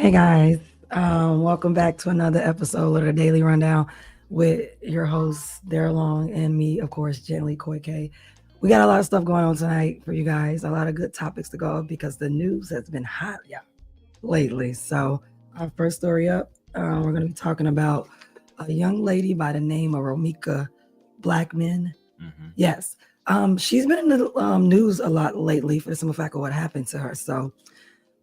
Hey guys, welcome back to another episode of the Daily Rundown with your hosts, Daryl Long, and me, of course, Gently Koi K. We got a lot of stuff going on tonight for you guys, a lot of good topics to go because the news has been hot lately. So, our first story up, we're going to be talking about a young lady by the name of Romeka Blackmon. Yes, she's been in the news a lot lately for the simple fact of what happened to her. So,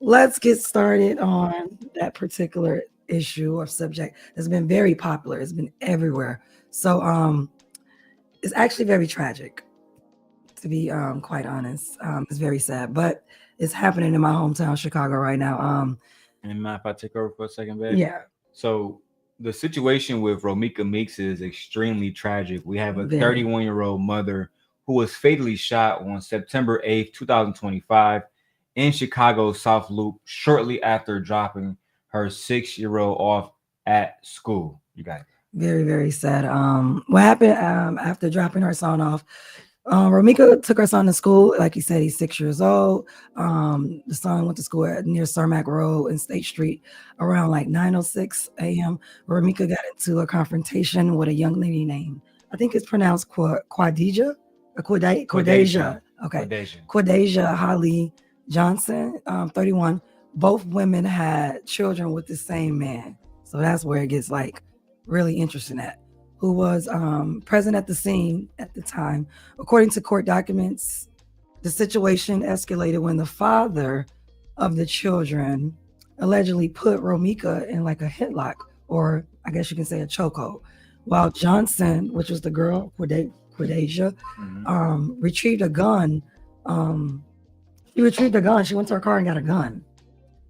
let's get started on that particular issue or subject that's been very popular. It's been everywhere. So it's actually very tragic, to be quite honest. It's very sad, but it's happening in my hometown, Chicago, right now. And mind if I take over for a second, babe? Yeah. So the situation with Romeka Meeks is extremely tragic. We have a Very. 31-year-old mother who was fatally shot on September 8th, 2025 in Chicago's South Loop shortly after dropping her 6-year-old off at school. You got it. Very, very sad. What happened after dropping her son off? Romeka took her son to school. Like he said, he's 6 years old. The son went to school near Cermak Road and State Street around like 9:06 a.m. Romeka got into a confrontation with a young lady named, I think it's pronounced Quadeja. Okay. Quadeja Holly Johnson, 31. Both women had children with the same man. So that's where it gets like really interesting at. Who was present at the scene at the time. According to court documents, the situation escalated when the father of the children allegedly put Romeka in like a headlock, or I guess you can say a chokehold, while Johnson, which was the girl, Quadeja, retrieved a gun. She retrieved a gun. She went to her car and got a gun.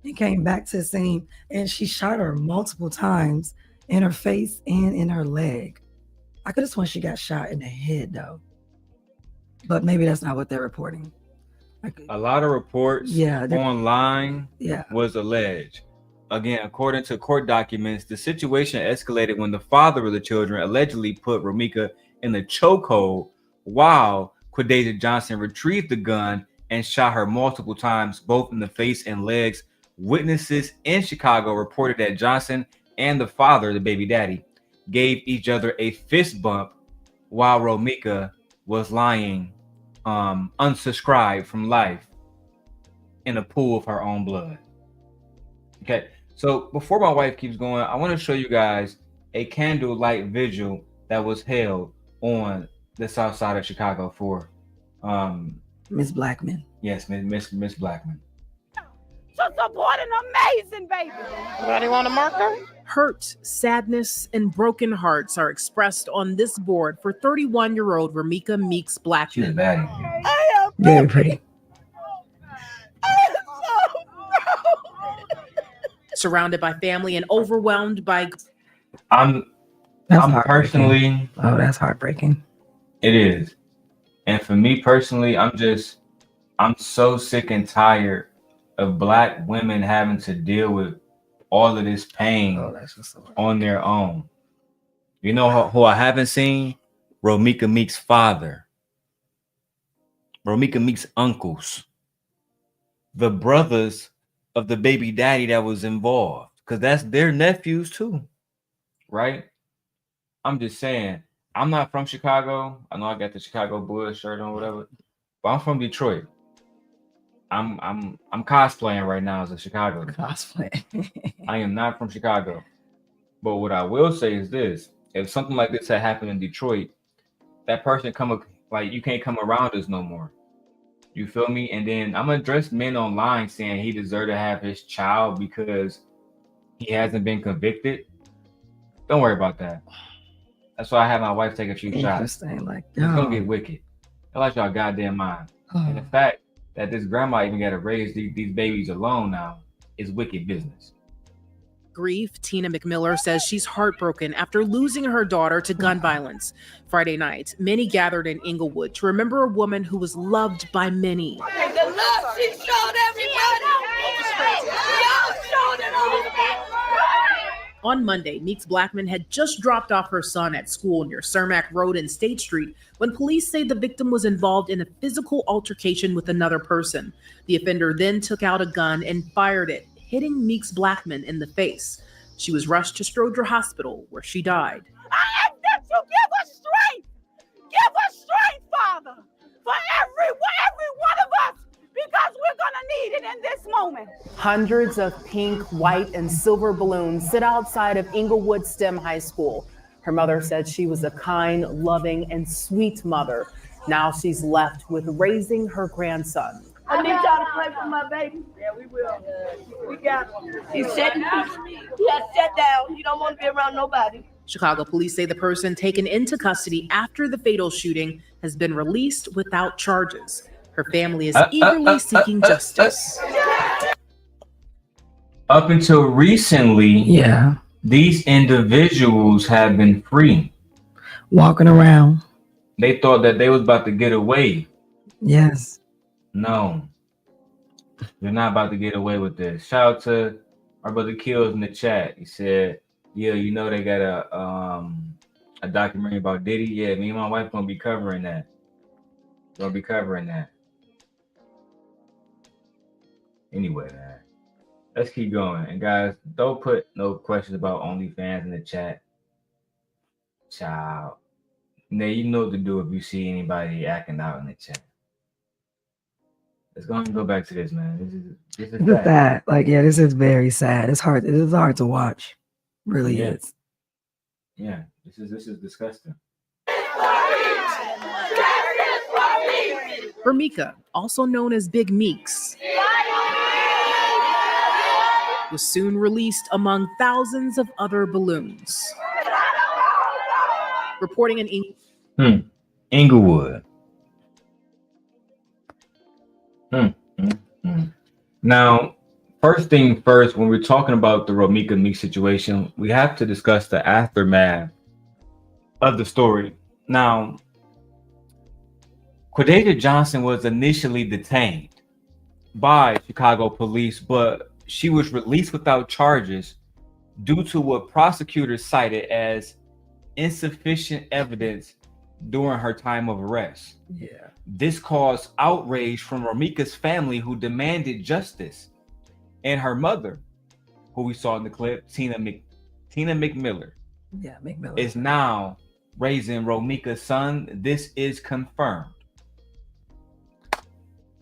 And came back to the scene, and she shot her multiple times in her face and in her leg. I could have sworn she got shot in the head though, but maybe that's not what they're reporting. A lot of reports online was alleged. Again, according to court documents, the situation escalated when the father of the children allegedly put Romeka in the chokehold while Quadeja Johnson retrieved the gun and shot her multiple times, both in the face and legs. Witnesses in Chicago reported that Johnson and the father, the baby daddy, gave each other a fist bump while Romeka was lying unsubscribed from life in a pool of her own blood. Okay, so before my wife keeps going, I want to show you guys a candlelight vigil that was held on the south side of Chicago for Miss Blackmon. Yes, Miss Blackmon. So support an amazing baby. Anybody want a marker? Hurt, sadness, and broken hearts are expressed on this board for 31-year-old Romeka Meeks-Blackmon. She's bad. I am very pretty. I am so broke. Surrounded by family and overwhelmed by... I'm personally... Oh, that's heartbreaking. It is. And for me personally, I'm so sick and tired of Black women having to deal with all of this pain on their own. You know who I haven't seen? Romeka Meeks' father. Romeka Meeks' uncles. The brothers of the baby daddy that was involved. Because that's their nephews too. Right? I'm just saying, I'm not from Chicago. I know I got the Chicago Bulls shirt on, whatever. But I'm from Detroit. I'm cosplaying right now as a Chicago. Cosplay. I am not from Chicago. But what I will say is this: if something like this had happened in Detroit, that person you can't come around us no more. You feel me? And then I'm gonna address men online saying he deserved to have his child because he hasn't been convicted. Don't worry about that. That's why I had my wife take a few shots. Like, it's gonna get wicked. I like y'all goddamn mind. And the fact that this grandma even got to raise these babies alone now is wicked business. Grief, Tina McMiller says she's heartbroken after losing her daughter to gun violence. Friday night, many gathered in Inglewood to remember a woman who was loved by many. The love she showed everybody. Y'all showed it all. On Monday, Meeks-Blackmon had just dropped off her son at school near Cermak Road and State Street when police say the victim was involved in a physical altercation with another person. The offender then took out a gun and fired it, hitting Meeks-Blackmon in the face. She was rushed to Stroger Hospital, where she died. I ask that you give us strength. Give us strength, Father, for every one of us, because we're going to need it in this moment. Hundreds of pink, white, and silver balloons sit outside of Inglewood STEM High School. Her mother said she was a kind, loving, and sweet mother. Now she's left with raising her grandson. I need y'all to pray for my baby. Yeah, we will. We got him. He has sat down. He don't want to be around nobody. Chicago police say the person taken into custody after the fatal shooting has been released without charges. Her family is eagerly seeking justice. Up until recently, these individuals have been free. Walking around. They thought that they was about to get away. Yes. No. You're not about to get away with this. Shout out to our brother Kills in the chat. He said, yeah, you know they got a documentary about Diddy. Yeah, me and my wife gonna be covering that. Anyway, man, let's keep going. And guys, don't put no questions about OnlyFans in the chat. Child. Now you know what to do if you see anybody acting out in the chat. Let's go and go back to this, man. This is sad. Like, yeah, this is very sad. It's hard. It is hard to watch. Really is. Yeah, this is disgusting. Romeka, also known as Big Meeks, was soon released among thousands of other balloons. Reporting in Inglewood. Now, first thing first, when we're talking about the Romeka Meeks situation, we have to discuss the aftermath of the story. Now, Quadasia Johnson was initially detained by Chicago police, but she was released without charges due to what prosecutors cited as insufficient evidence during her time of arrest. Yeah. This caused outrage from Romeka's family, who demanded justice, and her mother, who we saw in the clip, Tina McMiller. Yeah, McMiller is now raising Romeka's son. This is confirmed.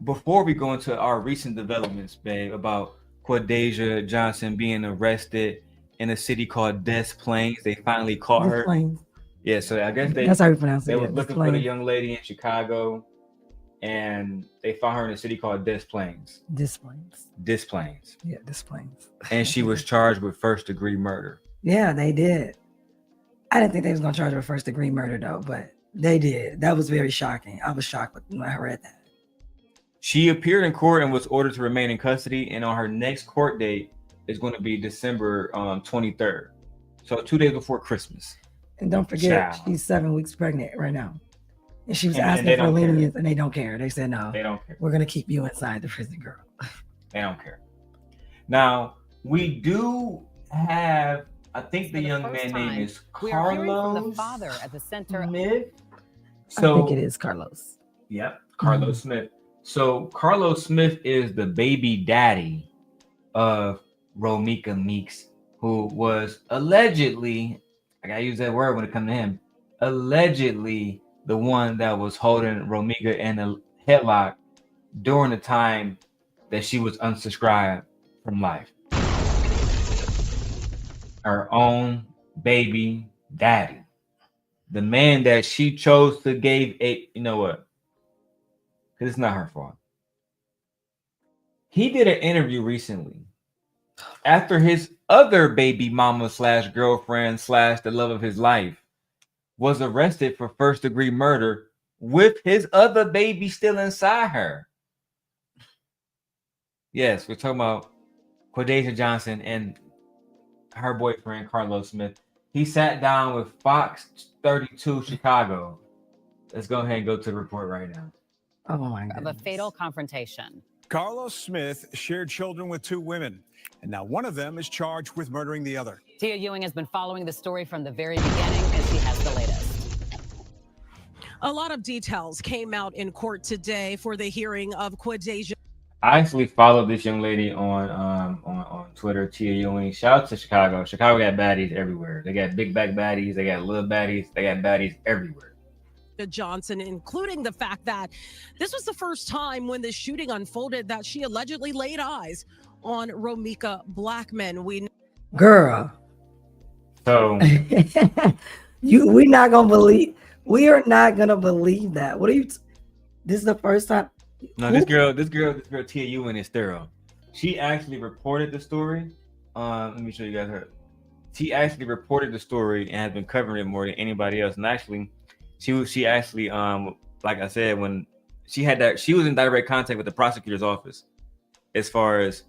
Before we go into our recent developments, babe, about Quadasia Johnson being arrested in a city called Des Plaines, they finally caught her. Plains. Yeah, so I guess that's how you pronounce it. They were looking for the young lady in Chicago, and they found her in a city called Des Plaines. Des Plaines. Yeah, Des Plaines. And she was charged with first-degree murder. Yeah, they did. I didn't think they was gonna charge her with first-degree murder though, but they did. That was very shocking. I was shocked when I read that. She appeared in court and was ordered to remain in custody, and on her next court date is going to be December 23rd. So 2 days before Christmas. And don't forget, she's 7 weeks pregnant right now. And she was asking for lenience, and they don't care. They said, no, they don't care. We're going to keep you inside the prison, girl. They don't care. Now, we do have, I think the young man's name is Carlos. The father at the center. Smith. So, I think it is Carlos. Yep, Carlos Smith. So Carlos Smith is the baby daddy of Romeka Meeks, who was allegedly, I gotta use that word when it comes to him, allegedly the one that was holding Romeka in a headlock during the time that she was unsubscribed from life. Her own baby daddy. The man that she chose to give a, you know what? Because it's not her fault. He did an interview recently after his other baby mama / girlfriend / the love of his life was arrested for first-degree murder with his other baby still inside her. Yes, we're talking about Quadasia Johnson and her boyfriend, Carlos Smith. He sat down with Fox 32 Chicago. Let's go ahead and go to the report right now. Oh my God. Of a fatal confrontation. Carlos Smith shared children with 2 women, and now one of them is charged with murdering the other. Tia Ewing has been following the story from the very beginning, and she has the latest. A lot of details came out in court today for the hearing of Quadasia. I actually followed this young lady on Twitter, Tia Ewing. Shout out to Chicago. Chicago got baddies everywhere. They got big back baddies. They got little baddies. They got baddies everywhere. Johnson, including the fact that this was the first time when the shooting unfolded that she allegedly laid eyes on Romeka Blackmon. Girl. So we're not gonna believe. We are not gonna believe that. What are you? This is the first time. No, this girl, Tia Ewing is thorough. She actually reported the story. Let me show you guys her. She actually reported the story and has been covering it more than anybody else. And actually, she actually, like I said, when she was in direct contact with the prosecutor's office as far as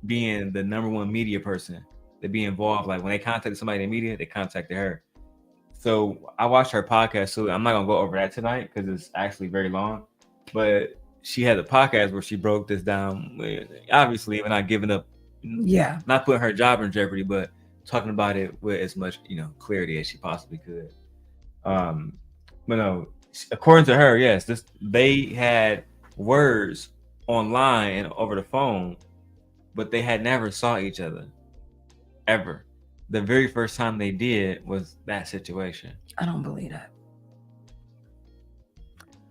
being the #1 media person to be involved. Like when they contacted somebody in the media, they contacted her. So I watched her podcast. So I'm not gonna go over that tonight because it's actually very long. But she had a podcast where she broke this down. Obviously, we're not giving up, not putting her job in jeopardy, but talking about it with as much clarity as she possibly could. But no, according to her, yes, they had words online and over the phone, but they had never saw each other ever. The very first time they did was that situation. I don't believe that.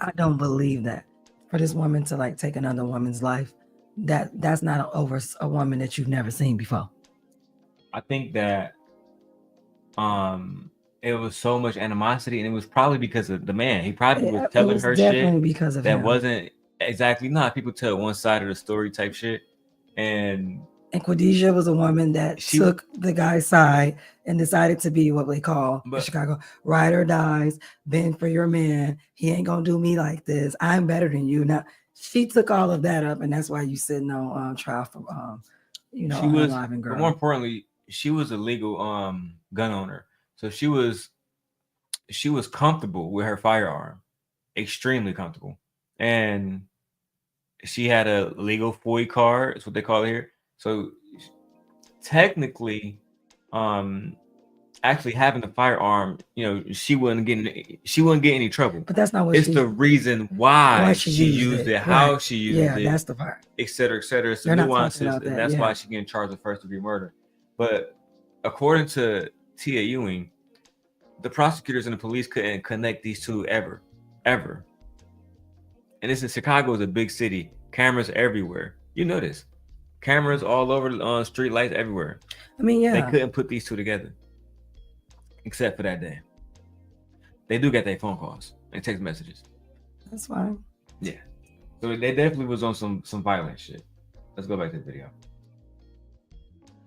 I don't believe that. For this woman to like take another woman's life, that's not over a woman that you've never seen before. I think that it was so much animosity, and it was probably because of the man. He probably was telling her shit because of that him. Wasn't exactly not people tell one side of the story type shit. And Khadijah was a woman that took the guy's side and decided to be what they call in Chicago, ride or dies, bend for your man. He ain't gonna do me like this. I'm better than you. Now she took all of that up, and that's why you sitting on trial for she was, but more importantly, she was a legal gun owner. So she was comfortable with her firearm, extremely comfortable. And she had a legal FOI card, is what they call it here. So technically, actually having the firearm, she wouldn't get any trouble. But that's not what it's the reason why she used it, how she used it. Yeah, that's the part. Et cetera, et cetera. It's the nuances, and that's why she getting charged with first-degree murder. But according to Tia Ewing, the prosecutors and the police couldn't connect these two ever. And this is Chicago is a big city. Cameras everywhere. You know this. Cameras all over on street lights everywhere. I mean, yeah. They couldn't put these two together. Except for that day. They do get their phone calls and text messages. That's fine. Yeah. So they definitely was on some violent shit. Let's go back to the video.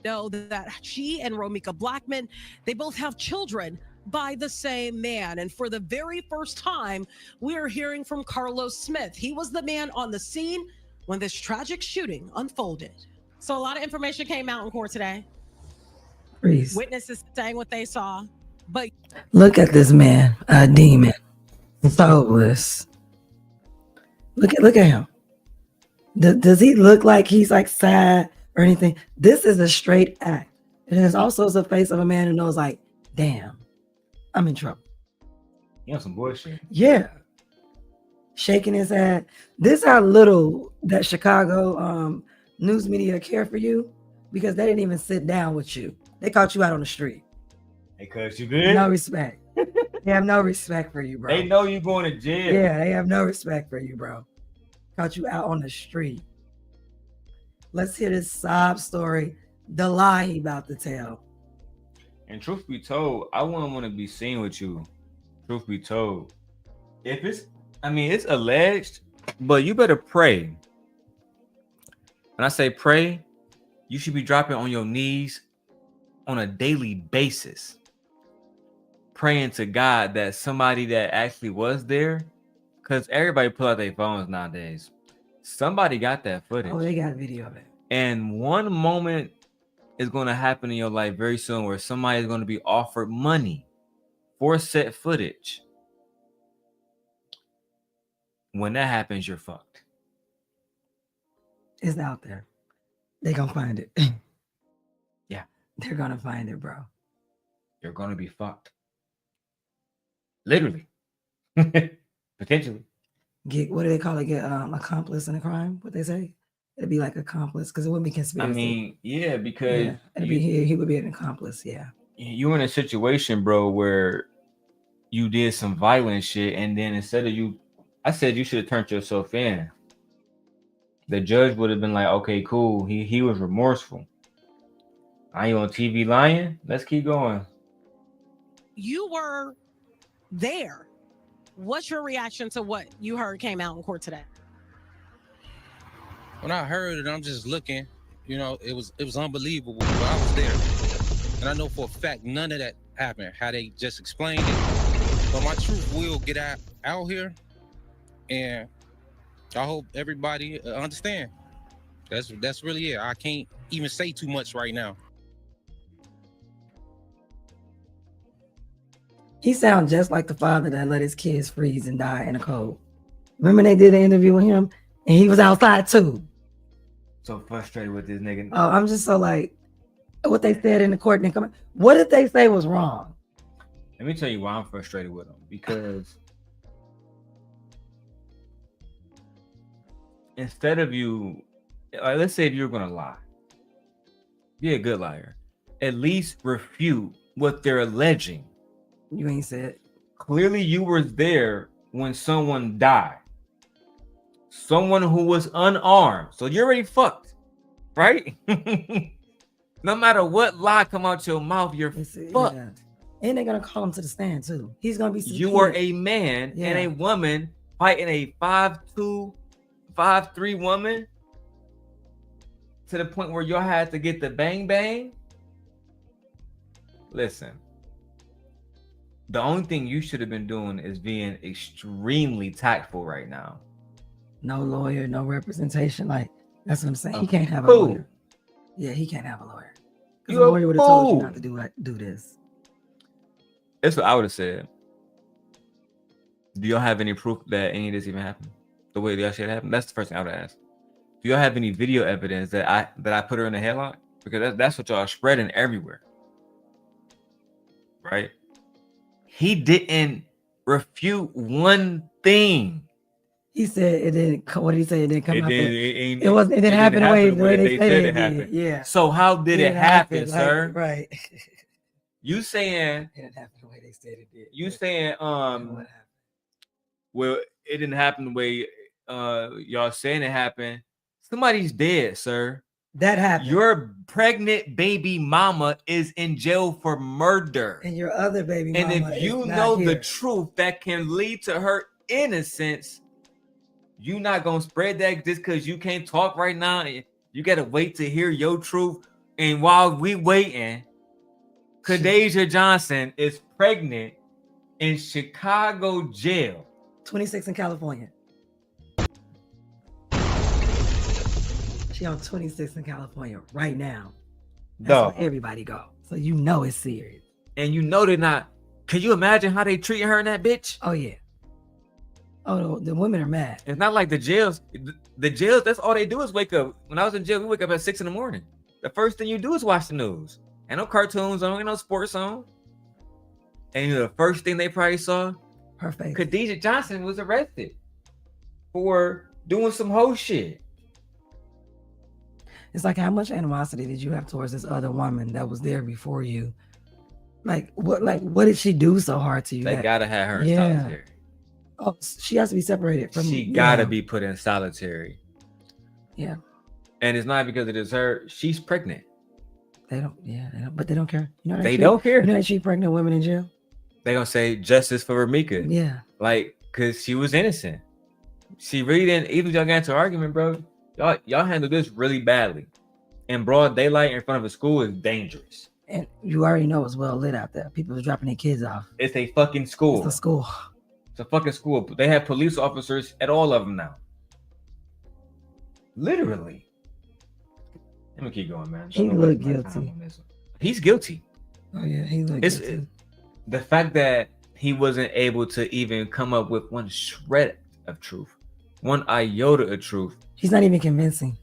Know that she and Romeka Blackmon, they both have children by the same man. And for the very first time, we are hearing from Carlos Smith. He was the man on the scene when this tragic shooting unfolded. So a lot of information came out in court today. Please. Witnesses saying what they saw. But look at this man, a demon, soulless. Look at him. Does he look like he's like sad or anything? This is a straight act. It is also the face of a man who knows, like, damn, I'm in trouble. You know some bullshit. Yeah. Shaking his head. This how little that Chicago news media care for you, because they didn't even sit down with you. They caught you out on the street. They caught you good? No respect. They have no respect for you, bro. They know you going to jail. Yeah, they have no respect for you, bro. Caught you out on the street. Let's hear this sob story, the lie he about to tell. And truth be told, I wouldn't want to be seen with you. Truth be told. If it's alleged, but you better pray. When I say pray, you should be dropping on your knees on a daily basis, praying to God that somebody that actually was there, because everybody pull out their phones nowadays. Somebody got that footage. Oh, they got video of it. And one moment is going to happen in your life very soon where somebody is going to be offered money for set footage. When that happens, you're fucked. It's out there. They're going to find it. Yeah. They're going to find it, bro. You're going to be fucked. Literally. Potentially. What do they call it? Get accomplice in a crime? What they say? It'd be like accomplice because it wouldn't be conspiracy. I mean, yeah, because he would be an accomplice. Yeah. You're in a situation, bro, where you did some violent shit, and then instead of I said you should have turned yourself in. The judge would have been like, okay, cool. He was remorseful. Are you on TV lying? Let's keep going. You were there. What's your reaction to what you heard came out in court today? When I heard it, I'm just looking. You know, it was unbelievable, but I was there, and I know for a fact none of that happened. How they just explained it, but my truth will get out here, and I hope everybody understand. That's really it. I can't even say too much right now. He sounds just like the father that let his kids freeze and die in the cold. Remember they did an interview with him and he was outside too. So frustrated with this nigga. Oh, I'm just so like, what they said in the court didn't come. What did they say was wrong? Let me tell you why I'm frustrated with him. Because instead of you, like, let's say if you're gonna lie, be a good liar. At least refute what they're alleging. You ain't said. Clearly, you were there when someone died. Someone who was unarmed. So you're already fucked, right? No matter what lie come out your mouth, you're fucked. Yeah. And they're gonna call him to the stand too. He's gonna be subpoenaed. You are a man and a woman fighting a 5'2", 5'3" woman to the point where y'all had to get the bang bang. Listen. The only thing you should have been doing is being extremely tactful right now. No lawyer, no representation. Like, that's what I'm saying. He can't have a lawyer. Yeah, he can't have a lawyer. Because the lawyer would have told you not to do this. That's what I would have said. Do y'all have any proof that any of this even happened? The way that shit happened? That's the first thing I would ask. Do y'all have any video evidence that I put her in a headlock? Because that's what y'all are spreading everywhere. Right? He didn't refute one thing. He said it didn't. What did he say? It didn't come out. It didn't happen the way they said it did. Yeah. So how did it happen, sir? Like, right. You saying it didn't happen the way they said it did. You saying well, it didn't happen the way y'all saying it happened. Somebody's dead, sir. That happened. Your pregnant baby mama is in jail for murder. And your other baby mama. And if you know the truth that can lead to her innocence, you not gonna spread that just because you can't talk right now. You gotta wait to hear your truth. And while we waiting, Kadasia Johnson is pregnant in Chicago jail. 26 in California. She on 26 in California right now. That's where everybody go. So you know it's serious. And you know they're not. Can you imagine how they treating her in that bitch? Oh yeah. Oh, the women are mad. It's not like the jails. The jails, that's all they do is wake up. When I was in jail, we wake up at 6 a.m. The first thing you do is watch the news. Ain't no cartoons on, ain't no sports on. And you know, the first thing they probably saw, her face. Kadasia Johnson was arrested for doing some whole shit. It's like, how much animosity did you have towards this other woman that was there before you? Like what did she do so hard to you? They gotta have her in solitary. Oh, she has to be separated from. She gotta be put in solitary. Yeah. And it's not because it is her. She's pregnant. They don't. Yeah, but they don't care. You know they don't care. You know that she pregnant women in jail. They gonna say justice for Romeka. Yeah. Like, cause she was innocent. She really didn't. Even if y'all got into an argument, bro, y'all handled this really badly. In broad daylight in front of a school is dangerous. And you already know it's well lit out there. People are dropping their kids off. It's a fucking school. It's a school. It's a fucking school. They have police officers at all of them now. Literally. Let me keep going, man. He looked guilty. He's guilty. Oh yeah, he looked guilty. The fact that he wasn't able to even come up with one shred of truth, one iota of truth. He's not even convincing.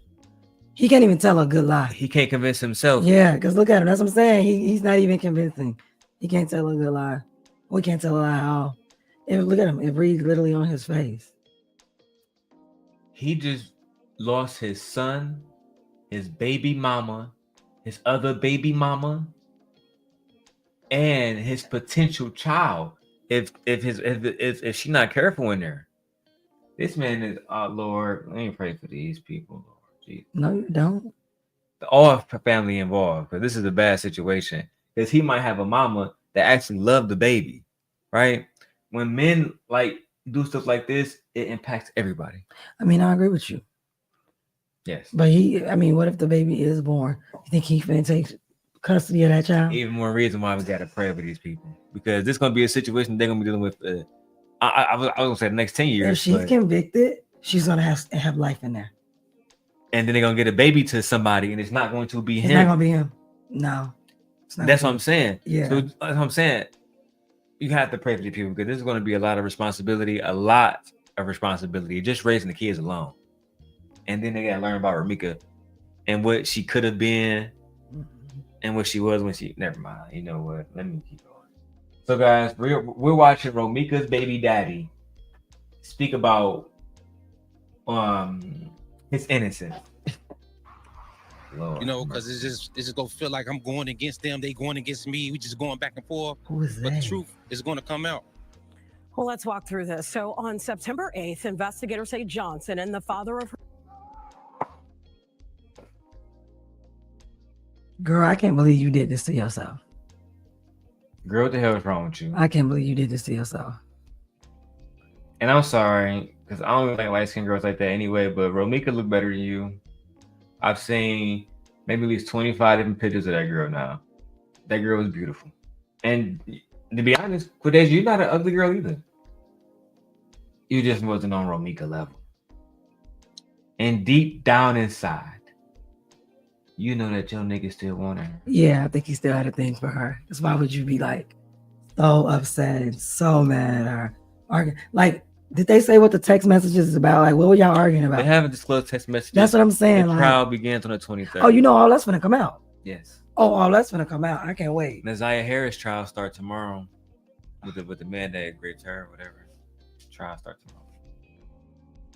He can't even tell a good lie. He can't convince himself. Yeah, because look at him. That's what I'm saying. He's not even convincing. He can't tell a good lie. We can't tell a lie at all. And look at him. It reads literally on his face. He just lost his son, his baby mama, his other baby mama, and his potential child. If she's not careful in there, this man is Lord. Let me pray for these people, Lord. Jesus. No, you don't. All family involved, because this is a bad situation. Because he might have a mama that actually loved the baby, right? When men like do stuff like this, it impacts everybody. I mean, I agree with you. Yes. But what if the baby is born? You think he finna take custody of that child? Even more reason why we gotta pray for these people, because this is gonna be a situation they're gonna be dealing with. I was gonna say the next 10 years. If she's convicted, she's gonna have life in there. And then they're gonna get a baby to somebody, and it's not going to be him. It's not gonna be him. No. That's what I'm saying. Yeah. So that's what I'm saying. You have to pray for these people, because this is going to be a lot of responsibility, just raising the kids alone. And then they got to learn about Romeka and what she could have been and what she was when she. Never mind. You know what? Let me keep going. So, guys, we're watching Romeka's baby daddy speak about his innocence. Lord, because it's just gonna feel like I'm going against them, they going against me. We just going back and forth. Who is but they? The truth is going to come out. Well, let's walk through this. So on September 8th, investigators say Johnson and the father of her. Girl, I can't believe you did this to yourself. Girl, what the hell is wrong with you? I can't believe you did this to yourself. And I'm sorry, because I don't like light-skinned girls like that anyway, but Romeka look better than you. I've seen maybe at least 25 different pictures of that girl now. That girl was beautiful. And to be honest, Quadeja, you're not an ugly girl either. You just wasn't on Romeka level. And deep down inside, you know that your nigga still want her. Yeah, I think he still had a thing for her. That's why would you be like so upset and so mad or arguing? Like, did they say what the text messages is about? Like, what were y'all arguing about? They haven't disclosed text messages. That's what I'm saying. The trial begins on the 23rd. Oh, you know all that's gonna come out. Yes. Oh, all that's gonna come out. I can't wait. Naziah Harris trial start tomorrow with the man that raped her, whatever. Trial start tomorrow.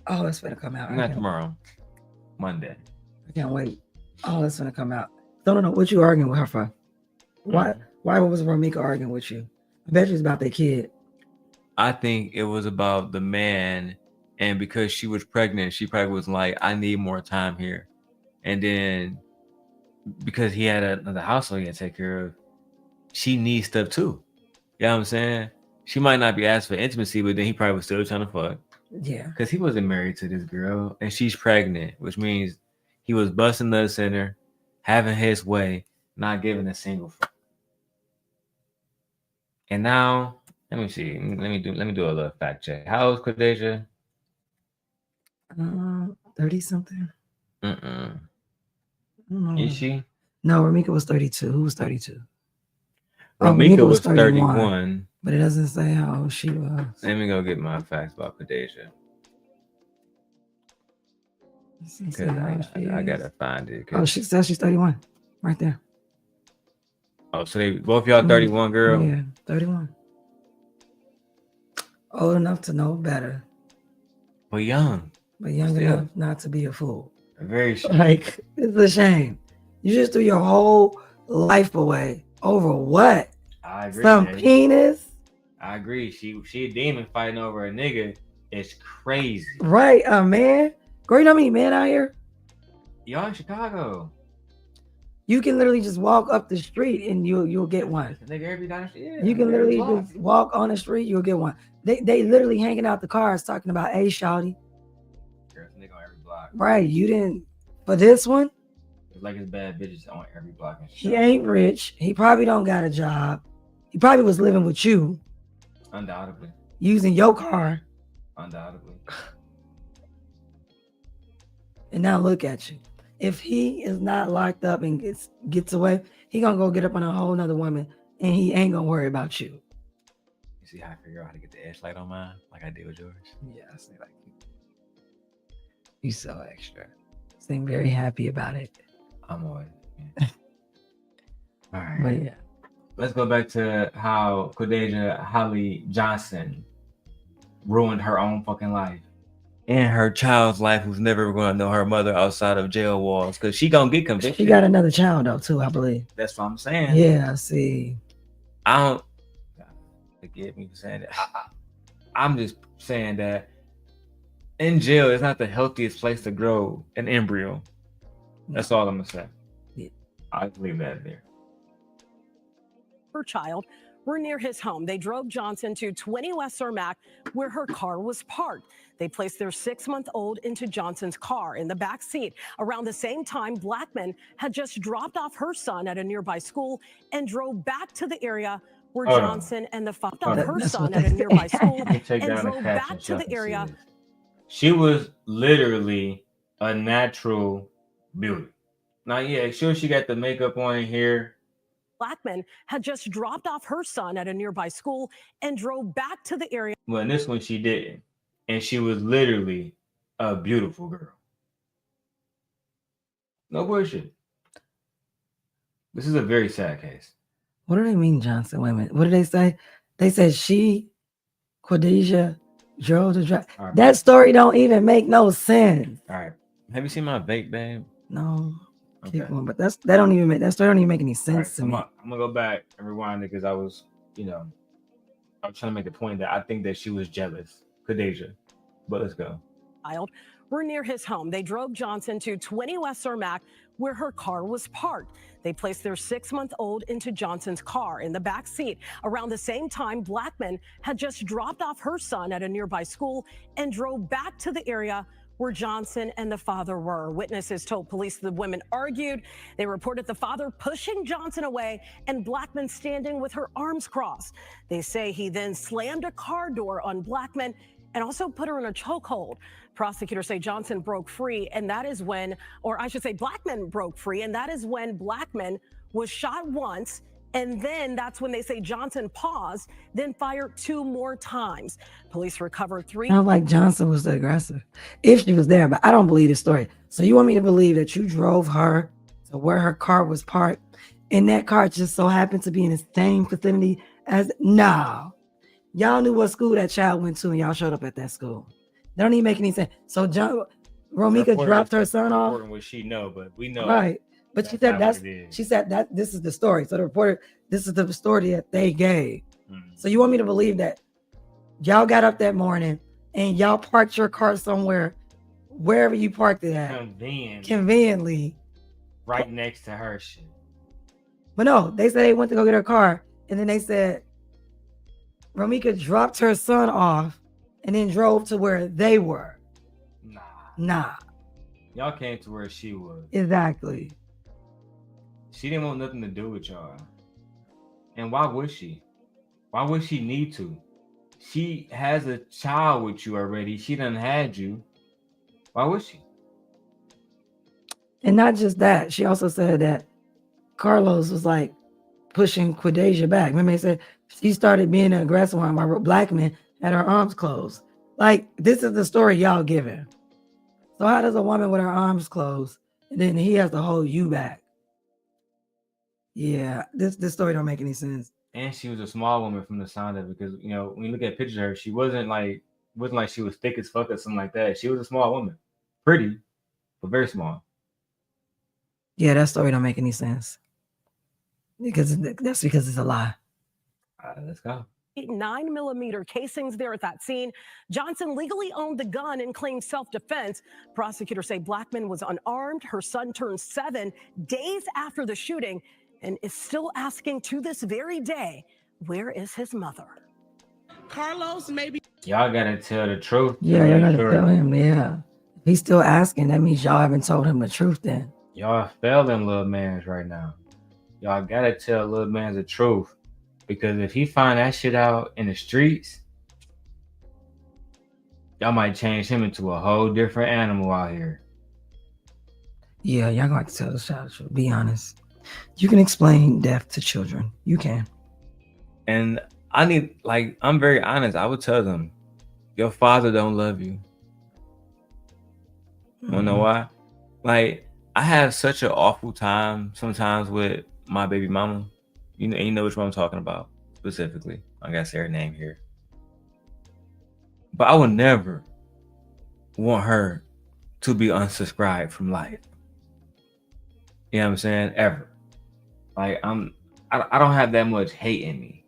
Oh, that's gonna come out. Not tomorrow. Monday. I can't wait. Oh, that's gonna come out. Don't know what you arguing with her for. Why was Romeka arguing with you? I bet you it's about their kid. I think it was about the man, and because she was pregnant, she probably was like, I need more time here. And then because he had another household he had to take care of, she needs stuff too. You know what I'm saying? She might not be asked for intimacy, but then he probably was still trying to fuck. Yeah. Because he wasn't married to this girl, and she's pregnant, which means he was busting the center, having his way, not giving a single fuck. And now, let me see. Let me do a little fact check. How old is Quadeja? 30 something. Is she? No, Romeka was 32. Who was 32? Romeka was 31. But it doesn't say how old she was. Let me go get my facts about Quadeja. I gotta find it. Oh, she says she's 31. Right there. Oh, so they both y'all 31, girl? Yeah, 31. Old enough to know better. But young. But young enough not to be a fool. Very shame. Like, it's a shame. You just threw your whole life away over what? I agree. Some penis? I agree. She a demon fighting over a nigga. It's crazy. Right, man. Girl, you know how many men out here? Y'all in Chicago. You can literally just walk up the street and you'll get one. Nigga, every time, yeah, you can literally just walk on the street, you'll get one. They literally hanging out the cars talking about, hey, shawty. There's a nigga on every block. Right, you didn't for this one. It's like it's bad bitches on every block. And he ain't rich. He probably don't got a job. He probably was living with you. Undoubtedly. Using your car. Undoubtedly. And now look at you. If he is not locked up and gets away, he gonna go get up on a whole nother woman and he ain't gonna worry about you. You see how I figure out how to get the edge light on mine like I did with yours? Yeah, I see, like you so extra. Seem very happy about it. I'm always. Yeah. All right. But yeah. Let's go back to how Quadeja Holly Johnson ruined her own fucking life. in her child's life who's never going to know her mother outside of jail walls, because she gonna get convicted. She got another child though too, I believe. That's what I'm saying. Yeah, see. I don't. Forgive me for saying that. I'm just saying that in jail is not the healthiest place to grow an embryo. That's all I'm gonna say. Yeah. I'll leave that there. Her child were near his home. They drove Johnson to 20 West Cermak, where her car was parked. They placed their 6-month-old into Johnson's car in the back seat. Around the same time, Blackmon had just dropped off her son at a nearby school and drove back to the area where Johnson and the father of her son at a nearby school and drove back to the area. She was literally a natural beauty. Now, yeah, sure, she got the makeup on in here. Blackmon had just dropped off her son at a nearby school and drove back to the area. Well, in this one, she didn't. And she was literally a beautiful girl. No bullshit. This is a very sad case. What do they mean, Johnson? Wait a minute. What did they say? They said Quadesia drove the drive. Right, that story don't even make no sense. All right. Have you seen my vape, babe? No. Okay. Keep going, but that story don't even make any sense to me. I'm gonna go back and rewind it because I was trying to make the point that I think that she was jealous, Quadesia. But let's go. Were near his home. They drove Johnson to 20 West Cermak, where her car was parked. They placed their 6-month-old into Johnson's car in the back seat. Around the same time, Blackmon had just dropped off her son at a nearby school and drove back to the area where Johnson and the father were. Witnesses told police the women argued. They reported the father pushing Johnson away and Blackmon standing with her arms crossed. They say he then slammed a car door on Blackmon and also put her in a chokehold. Prosecutors say Johnson broke free, and that is when, or I should say Blackmon broke free, and that is when Blackmon was shot once, and then that's when they say Johnson paused, then fired 2 more times. Police recovered 3. Sounds like Johnson was the aggressor, if she was there, but I don't believe the story. So you want me to believe that you drove her to where her car was parked, and that car just so happened to be in the same vicinity as, no. Y'all knew what school that child went to, and y'all showed up at that school. That don't even make any sense. So Romeka dropped her son off. What she know, but we know. Right. But she said that this is the story. So the reporter, this is the story that they gave. So you want me to believe that y'all got up that morning and y'all parked your car somewhere, wherever you parked it at. Conveniently. Right next to her shit. But no, they said they went to go get her car, and then they said Romeka dropped her son off and then drove to where they were. Nah. Y'all came to where she was. Exactly. She didn't want nothing to do with y'all. And why would she? Why would she need to? She has a child with you already. She done had you. Why would she? And not just that. She also said that Carlos was like pushing Quadesia back. Remember, they said she started being an aggressive one while Blackmon had her arms closed. Like, this is the story y'all giving. So how does a woman with her arms closed and then he has to hold you back? Yeah, this story don't make any sense. And she was a small woman from the sound of it, because when you look at pictures of her, she wasn't like she was thick as fuck or something like that. She was a small woman, pretty, but very small. Yeah, that story don't make any sense. Because it's a lie. Let's go. 9mm casings there at that scene. Johnson legally owned the gun and claimed self-defense. Prosecutors say Blackmon was unarmed. Her son turned 7 days after the shooting and is still asking to this very day, where is his mother? Carlos, maybe. Y'all gotta tell the truth. Yeah, y'all gotta tell him, yeah. If he's still asking, that means y'all haven't told him the truth then. Y'all failing little mans right now. Y'all gotta tell little mans the truth. Because if he find that shit out in the streets, y'all might change him into a whole different animal out here. Yeah, y'all gonna have to tell the child the truth. Be honest. You can explain death to children. You can. And I'm very honest. I would tell them, your father don't love you. You know why? Like, I have such an awful time sometimes with my baby mama. You know which one I'm talking about specifically. I gotta say her name here. But I would never want her to be unsubscribed from life. You know what I'm saying? Ever. Like I don't have that much hate in me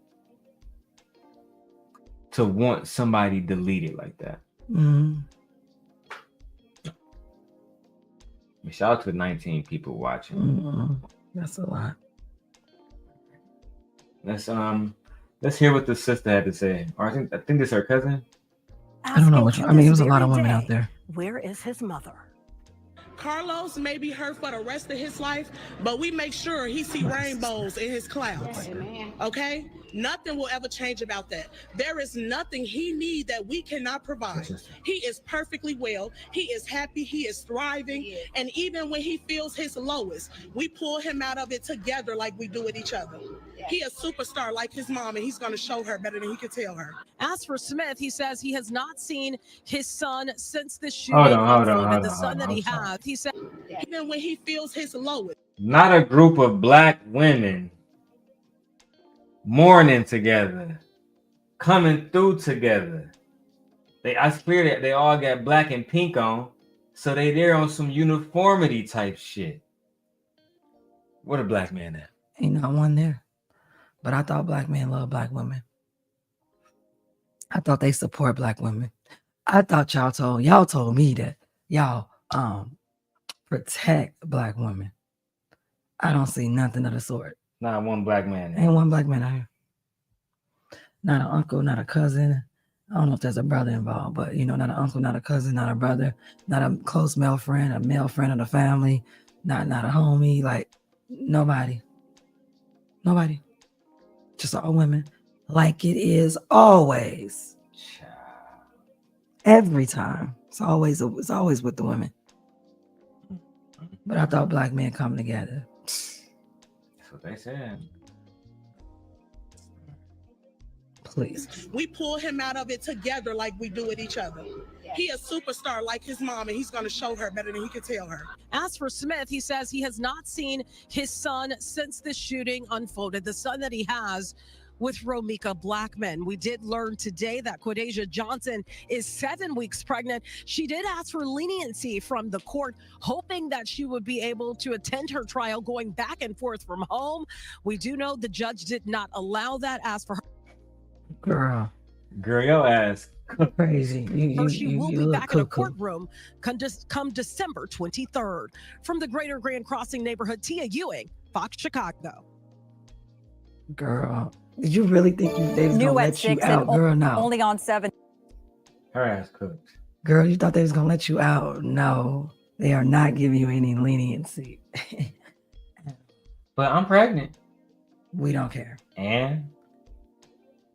to want somebody deleted like that. Mm-hmm. Shout out to 19 people watching. Mm-hmm. That's a lot. Let's hear what the sister had to say. Or I think this is her cousin. I don't know which one. I mean, it was a lot of women out there. Where is his mother? Carlos may be hurt for the rest of his life, but we make sure he see rainbows in his clouds. Okay? Nothing will ever change about that. There is nothing he needs that we cannot provide. He is perfectly well. He is happy. He is thriving. And even when he feels his lowest, we pull him out of it together like we do with each other. He a superstar like his mom, and he's going to show her better than he could tell her. As for Smith, he says he has not seen his son since the shooting. Hold on. The son that he has. He said even when he feels his lowest. Not a group of black women mourning together, coming through together. I swear that they all got black and pink on, so they there on some uniformity type shit. What a black man at? Ain't not one there. But I thought black men love black women. I thought they support black women. I thought y'all told me that y'all protect black women. I don't see nothing of the sort. Not one black man. Ain't one black man out here. Not an uncle, not a cousin. I don't know if there's a brother involved, but not an uncle, not a cousin, not a brother, not a close male friend of the family, not a homie, like nobody. Nobody. Just all women. Like it is always. Every time. It's always with the women. But I thought black men come together. That's what they said. Please. We pull him out of it together like we do with each other. He a superstar like his mom, and he's going to show her better than he could tell her. As for Smith, he says he has not seen his son since the shooting unfolded. The son that he has with Romeka Blackmon. We did learn today that Quadasia Johnson is 7 weeks pregnant. She did ask for leniency from the court, hoping that she would be able to attend her trial going back and forth from home. We do know the judge did not allow that. As for her, girl, your ass crazy. She will be back in a courtroom come December 23rd. From the Greater Grand Crossing neighborhood, Tia Ewing, Fox Chicago. Girl, did you really think they was gonna let you out? Girl, no. Only on 7. Her ass cooked. Girl, you thought they was gonna let you out? No, they are not giving you any leniency. But I'm pregnant. We don't care. And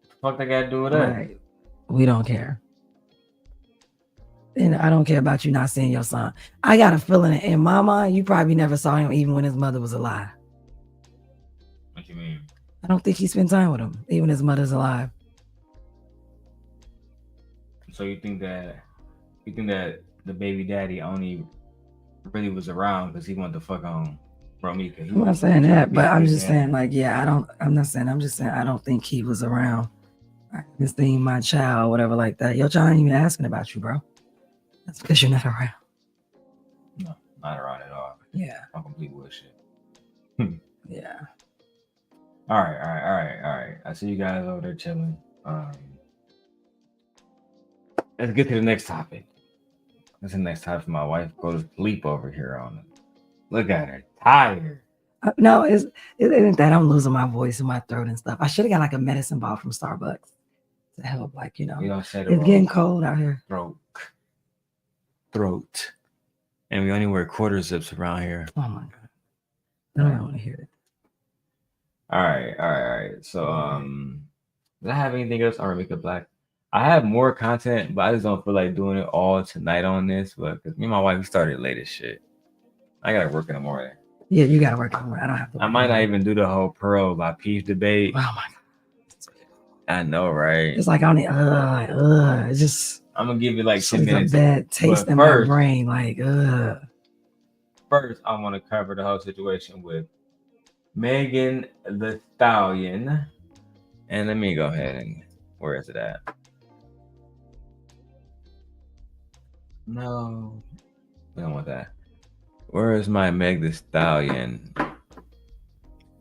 what the fuck they gotta do with us? Right. We don't care. And I don't care about you not seeing your son. I got a feeling in my mind, you probably never saw him even when his mother was alive. What you mean? I don't think he spent time with him, even his mother's alive. So you think that the baby daddy only really was around because he wanted to fuck on Romeka? I'm not saying that, but I'm just saying, like, yeah, I'm just saying I don't think he was around. This thing, my child, whatever like that. Your child ain't even asking about you, bro. That's because you're not around. No, not around at all. Yeah. I'm complete bullshit. Yeah. All right. I see you guys over there chilling. Let's get to the next topic. That's the next topic for my wife. Go to sleep over here on it. Look at her, tired. No, it isn't that I'm losing my voice and my throat and stuff. I should have got like a medicine ball from Starbucks to help, like, You don't say the it's wrong getting cold out here. Throat. And we only wear quarter zips around here. Oh my God. I don't want to hear it. All right. So, did I have anything else on Romeka Black? I have more content, but I just don't feel like doing it all tonight on this. But because me and my wife, we started late as shit. I gotta work in the morning. Yeah, you gotta work on it. I don't have to. I might not even do the whole Pearl Lapeef debate. Oh my God. I know, right? It's like I don't. It's just. I'm gonna give you like 10 minutes. A bad taste in my brain. Like, First, I want to cover the whole situation with Meg The Stallion. And let me go ahead and where is it at? No, we don't want that. Where is my Meg The Stallion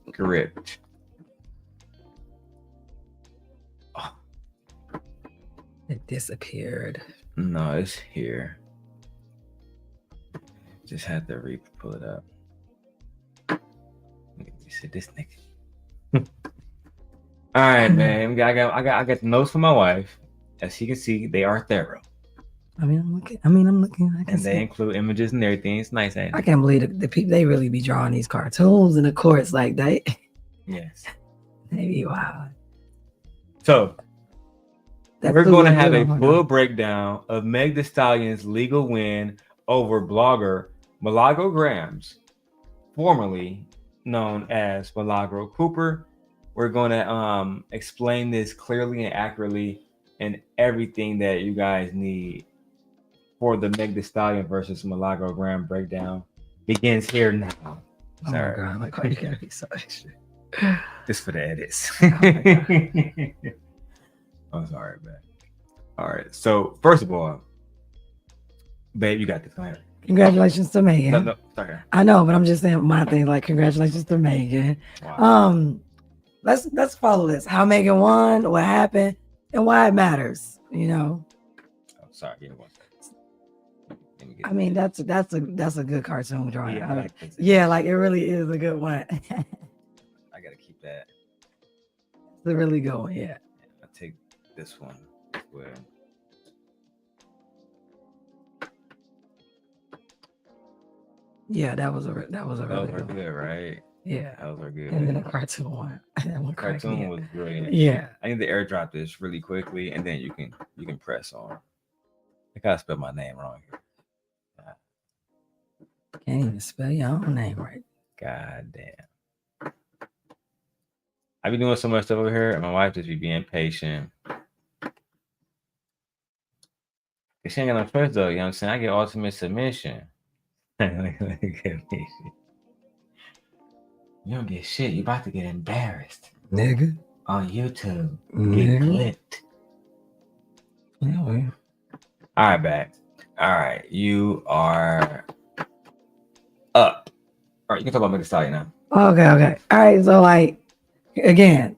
script? Oh. It disappeared. No, it's here. Just had to pull it up. You said this nigga. All right, man. I got the notes from my wife. As you can see, they are thorough. I'm looking. And they include images and everything. It's nice. I can't believe the people, they really be drawing these cartoons in the courts like that. Yes. They be wild. So, we're going to have a full breakdown of Meg The Stallion's legal win over blogger Milagro Gramz, formerly known as Milagro Cooper. We're going to explain this clearly and accurately, and everything that you guys need for the Meg The Stallion versus Milagro Gramz breakdown begins here now. Oh my God, like, why you gotta be so extra? Just for the edits. I'm sorry, man. All right. So first of all, babe, you got this. Go ahead. Congratulations to Megan. No, sorry. I know, but I'm just saying my thing. Like, congratulations to Megan. Wow. Let's follow this. How Megan won, what happened, and why it matters. You know. Oh, sorry. Yeah, I mean, that's a good cartoon drawing. Yeah, like it really is a good one. I gotta keep that. It's a really good one. Yeah. I'll take this one as well. Yeah, that was a really good, right? Yeah, that was good. And then a cartoon one. That one cartoon was brilliant. Yeah, I need to airdrop this really quickly, and then you can press on. I gotta spell my name wrong here. Can't even spell your own name right. God damn. I be doing so much stuff over here, and my wife just be being patient. She ain't got no choice though, you know what I'm saying? I get ultimate submission. You don't get shit. You about to get embarrassed. Nigga. On YouTube. Get clipped. Anyway. All right, back. All right. You are up. All right, you can talk about Meg The Stallion now. Okay. All right. So, like, again,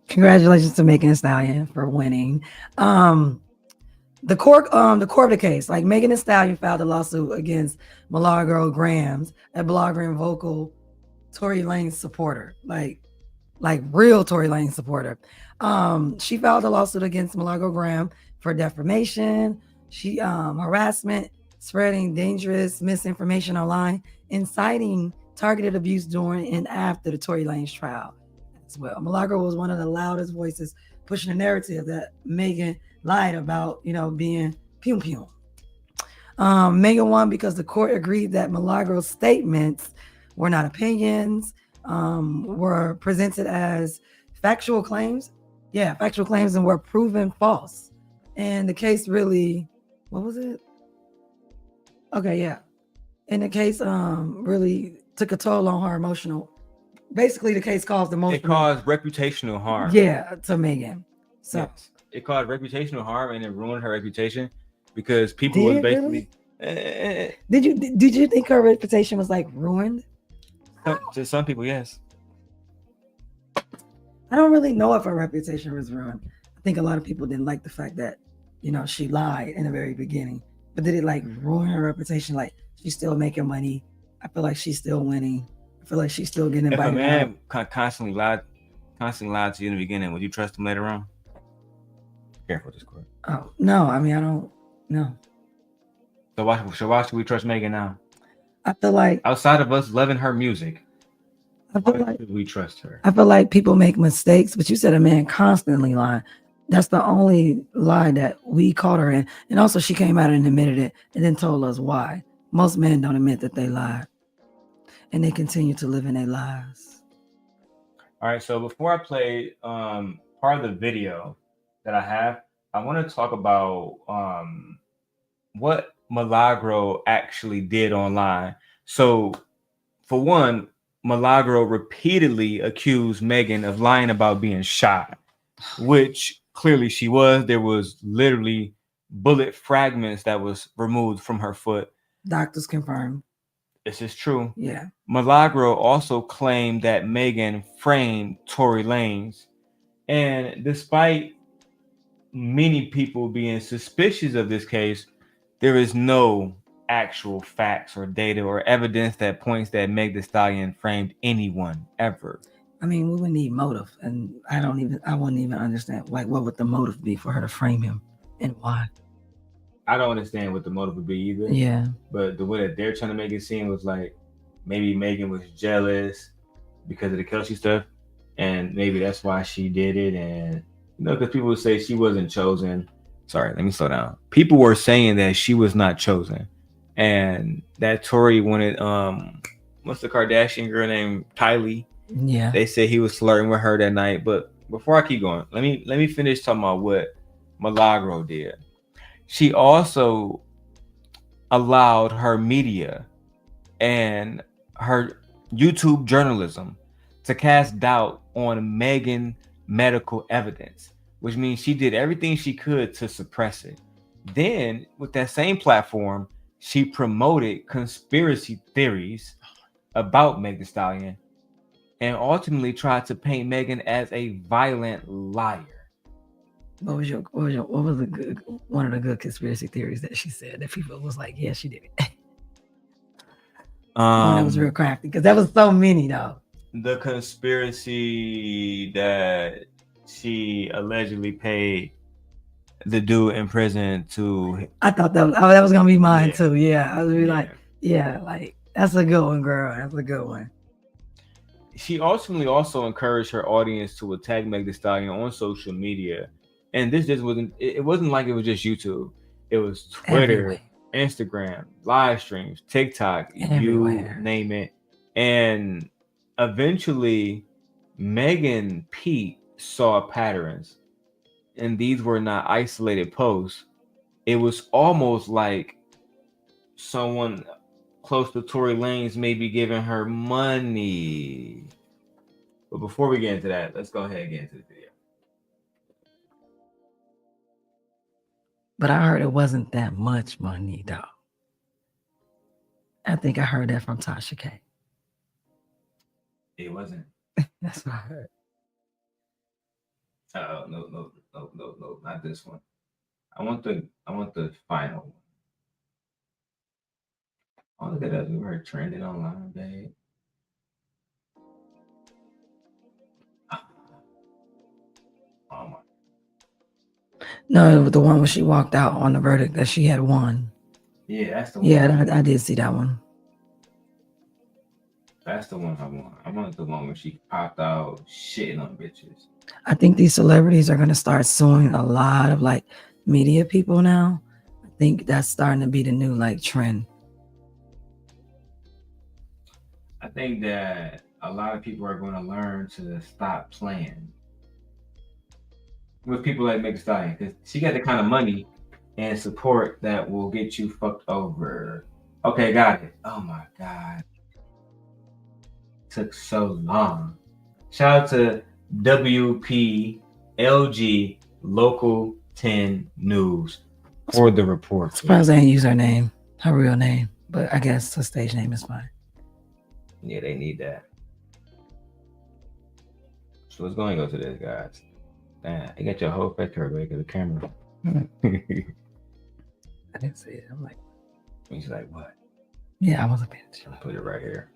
congratulations to Megan Thee Stallion for winning. The court of the case, like Megan Thee Stallion filed a lawsuit against Milagro Gramz, a blogger and vocal Tory Lanez supporter, like real Tory Lanez supporter. She filed a lawsuit against Milagro Gramz for defamation, harassment, spreading dangerous misinformation online, inciting targeted abuse during and after the Tory Lanez trial as well. Milagro was one of the loudest voices pushing the narrative that Megan lied about, being pew pew. Megan won because the court agreed that Milagro's statements were not opinions, were presented as factual claims. Yeah, factual claims, and were proven false. And the case really, what was it? Okay, yeah. And the case really took a toll on her emotional. Basically, the case caused emotional. It caused reputational harm. Yeah, to Megan. So. Yes. It caused reputational harm, and it ruined her reputation because people was basically. Really? Did you think her reputation was like ruined? To some people, yes. I don't really know if her reputation was ruined. I think a lot of people didn't like the fact that, she lied in the very beginning. But did it like ruin her reputation? Like she's still making money. I feel like she's still winning. I feel like she's still getting invited. If a man constantly lied to you in the beginning, would you trust him later on? Careful this court. Oh no, I mean I don't know. So why should we trust Megan now? I feel like outside of us loving her music, why should we trust her? I feel like people make mistakes, but you said a man constantly lying. That's the only lie that we caught her in. And also she came out and admitted it and then told us why. Most men don't admit that they lied. And they continue to live in their lies. All right, so before I play part of the video that I have, I want to talk about what Milagro actually did online. So for one, Milagro repeatedly accused Megan of lying about being shot, which clearly she was. There was literally bullet fragments that was removed from her foot. Doctors confirmed. This is true. Yeah. Milagro also claimed that Megan framed Tory Lanez. And despite many people being suspicious of this case, there is no actual facts or data or evidence that points that Meg The Stallion framed anyone ever. I mean, we would need motive, and I wouldn't even understand, like, what would the motive be for her to frame him and why? I don't understand what the motive would be either. Yeah. But the way that they're trying to make it seem was like maybe Megan was jealous because of the Kelsey stuff, and maybe that's why she did it. And because people would say she wasn't chosen. Sorry, let me slow down. People were saying that she was not chosen, and that Tory wanted what's the Kardashian girl named Kylie? Yeah. They said he was flirting with her that night. But before I keep going, let me finish talking about what Milagro did. She also allowed her media and her YouTube journalism to cast doubt on Megan medical evidence, which means she did everything she could to suppress it. Then, with that same platform, she promoted conspiracy theories about Meg The Stallion and ultimately tried to paint Megan as a violent liar. What was one of the good conspiracy theories that she said that people was like, yeah, she did it? That was real crafty because that was so many though. The conspiracy that she allegedly paid the dude in prison to. I thought that was gonna be mine too. Yeah, I was really like, like that's a good one, girl. That's a good one. She ultimately also encouraged her audience to attack Meg The Stallion on social media. And this just wasn't, it wasn't like it was just YouTube. It was Twitter, Instagram, live streams, TikTok, you name it. And eventually, Megan Pete saw patterns. And these were not isolated posts. It was almost like someone close to Tory Lanez may be giving her money. But before we get into that, let's go ahead and get into the video. But I heard it wasn't that much money, though. I think I heard that from Tasha K. It wasn't. That's what I heard. No, not this one. I want the final one. Oh, look at that. We were trending online, babe. Oh my. No, the one where she walked out on the verdict that she had won. Yeah, that's the one. Yeah, I did see that one. That's the one I want. I want the one where she popped out shitting on bitches. I think these celebrities are going to start suing a lot of like media people now. I think that's starting to be the new like trend. I think that a lot of people are going to learn to stop playing with people like Meg The Stallion because she got the kind of money and support that will get you fucked over. Okay, got it. Oh my God. Took so long. Shout out to WPLG Local 10 News for the report. I'm surprised they didn't use her name, her real name, but I guess her stage name is fine. Yeah, they need that. So let's go and go to this, guys. Damn, you got your whole face turned away because the camera. I didn't see it. I'm like, he's like, what? Yeah, I wasn't paying attention. Put it right here.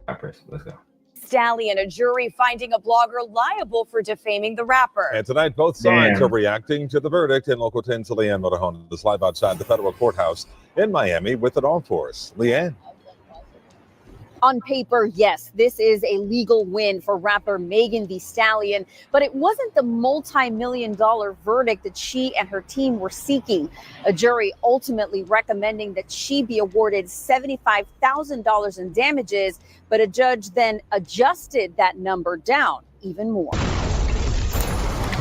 I press it. Let's go. Stallion, a jury finding a blogger liable for defaming the rapper. And tonight, both sides are reacting to the verdict in Local 10's Leanne Motorhome is live outside the federal courthouse in Miami with it all for us. Leanne. On paper, yes, this is a legal win for rapper Megan The Stallion, but it wasn't the multi-million-dollar verdict that she and her team were seeking. A jury ultimately recommending that she be awarded $75,000 in damages, but a judge then adjusted that number down even more.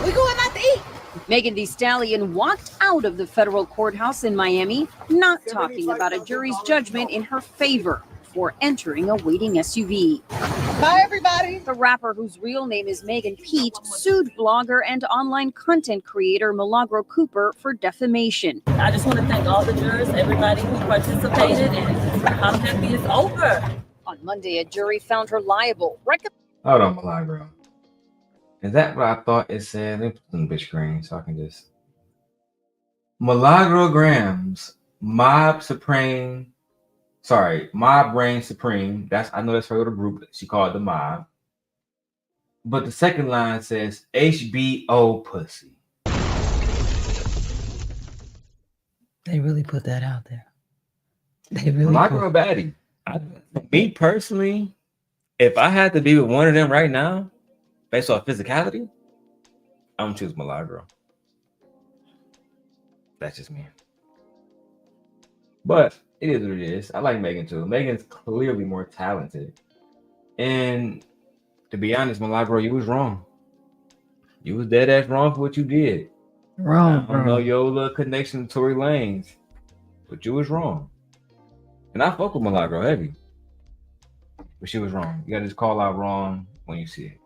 We going out to eat. Megan The Stallion walked out of the federal courthouse in Miami, not talking about a jury's judgment in her favor for entering a waiting SUV. Bye, everybody. The rapper, whose real name is Megan Pete, sued blogger and online content creator Milagro Cooper for defamation. I just want to thank all the jurors, everybody who participated, and I'm happy it's over. On Monday, a jury found her liable. Hold on, Milagro. Is that what I thought it said? Let me put it on the big screen so I can just. Milagro Gramz, Mob Reign Supreme. I know that's her little group. She called it the Mob. But the second line says HBO pussy. They really put that out there. They really. Milagro baddie. Me personally, if I had to be with one of them right now, based off physicality, I'm gonna choose Milagro. That's just me. But it is what it is. I like Megan too. Megan's clearly more talented. And to be honest, Milagro, you was wrong. You was dead ass wrong for what you did. Wrong. I don't know your little connection to Tory Lanez, but you was wrong. And I fuck with Milagro heavy. But she was wrong. You gotta just call out wrong when you see it.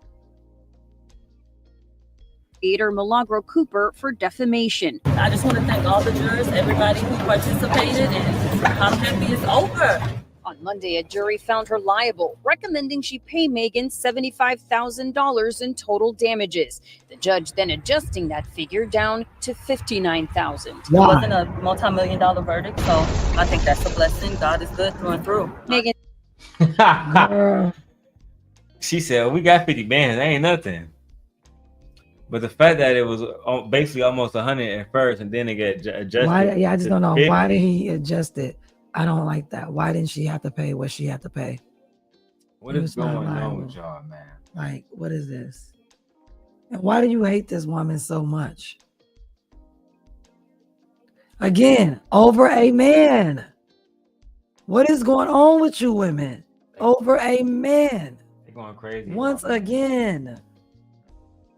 Creator Milagro Cooper for defamation. I just want to thank all the jurors, everybody who participated, and I'm happy it's over. On Monday, a jury found her liable, recommending she pay Megan $75,000 in total damages. The judge then adjusting that figure down to $59,000. It wasn't a multi-million-dollar verdict, so I think that's a blessing. God is good through and through. Megan. She said, well, we got 50 bands. That ain't nothing. But the fact that it was basically almost 100 at first and then it got adjusted. I just don't know. 50. Why did he adjust it? I don't like that. Why didn't she have to pay what she had to pay? What is going on with y'all, man? Like, what is this? And why do you hate this woman so much? Again, over a man. What is going on with you women? Over a man. They're going crazy. Once again.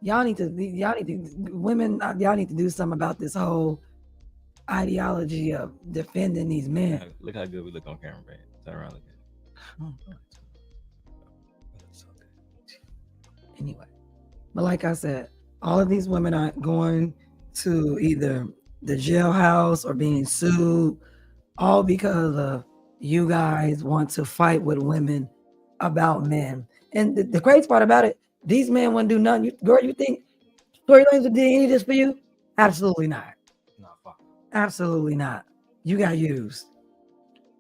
Y'all need to do something about this whole ideology of defending these men. Look how good we look on camera, man. Turn around, look at it. Anyway, but like I said, all of these women are going to either the jailhouse or being sued, all because of you guys want to fight with women about men. And the crazy part about it, these men wouldn't do nothing. Girl, you think Tory Lanez would do any of this for you? Absolutely not. No, fuck. Absolutely not. You got used.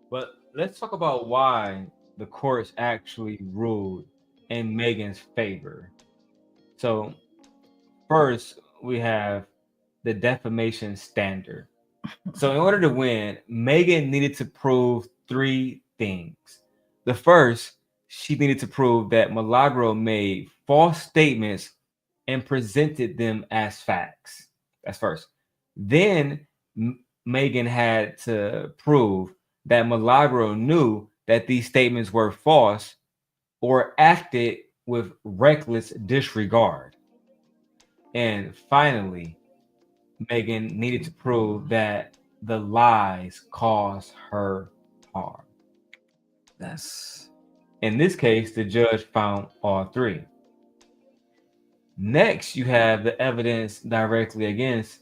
But let's talk about why the courts actually ruled in Megan's favor. So first, we have the defamation standard. So in order to win, Megan needed to prove 3 things. The first, she needed to prove that Milagro made false statements and presented them as facts. That's first. Then Megan had to prove that Milagro knew that these statements were false or acted with reckless disregard. And finally, Megan needed to prove that the lies caused her harm. In this case, the judge found all 3. Next, you have the evidence directly against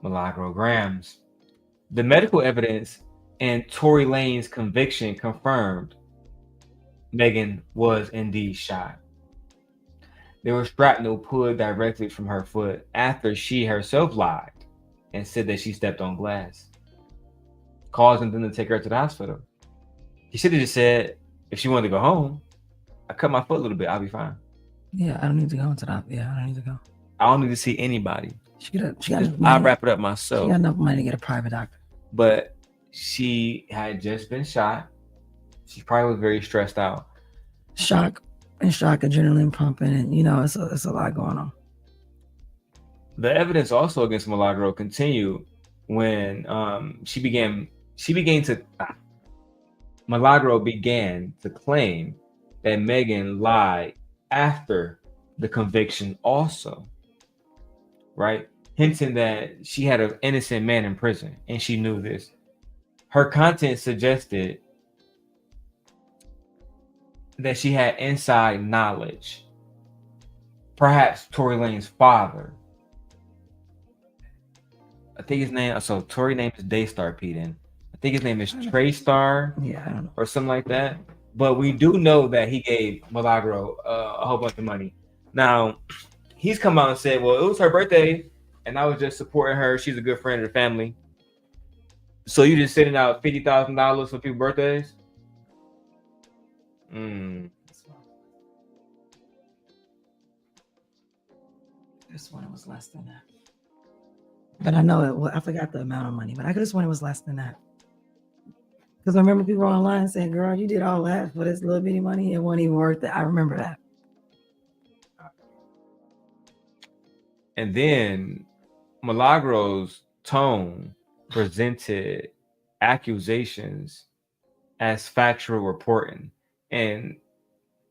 Milagro Gramz. The medical evidence and Tory Lanez's conviction confirmed Megan was indeed shot. There was shrapnel pulled directly from her foot after she herself lied and said that she stepped on glass, causing them to take her to the hospital. She should have just said, if she wanted to go home, I cut my foot a little bit, I'll be fine. Yeah, I don't need to go into that. Yeah, I don't need to go. I don't need to see anybody. She got I'll wrap it up myself. She got enough money to get a private doctor. But she had just been shot. She probably was very stressed out. Shock, adrenaline pumping, and it's a lot going on. The evidence also against Milagro continued when Milagro began to claim that Megan lied after the conviction also, right? Hinting that she had an innocent man in prison and she knew this. Her content suggested that she had inside knowledge. Perhaps Tory Lane's father. I think his name, so Tory name is Daystar Peden. I think his name is Trey Star, yeah, I don't know, or something like that. But we do know that he gave Milagro a whole bunch of money. Now, he's come out and said, well, it was her birthday, and I was just supporting her. She's a good friend of the family. So you just sending out $50,000 for people's birthdays? This one was less than that. But I know it. Well, I forgot the amount of money, but I could have sworn it was less than that. Because I remember people online saying, "Girl, you did all that for this little bitty money. It wasn't even worth it." I remember that. And then Milagro's tone presented accusations as factual reporting and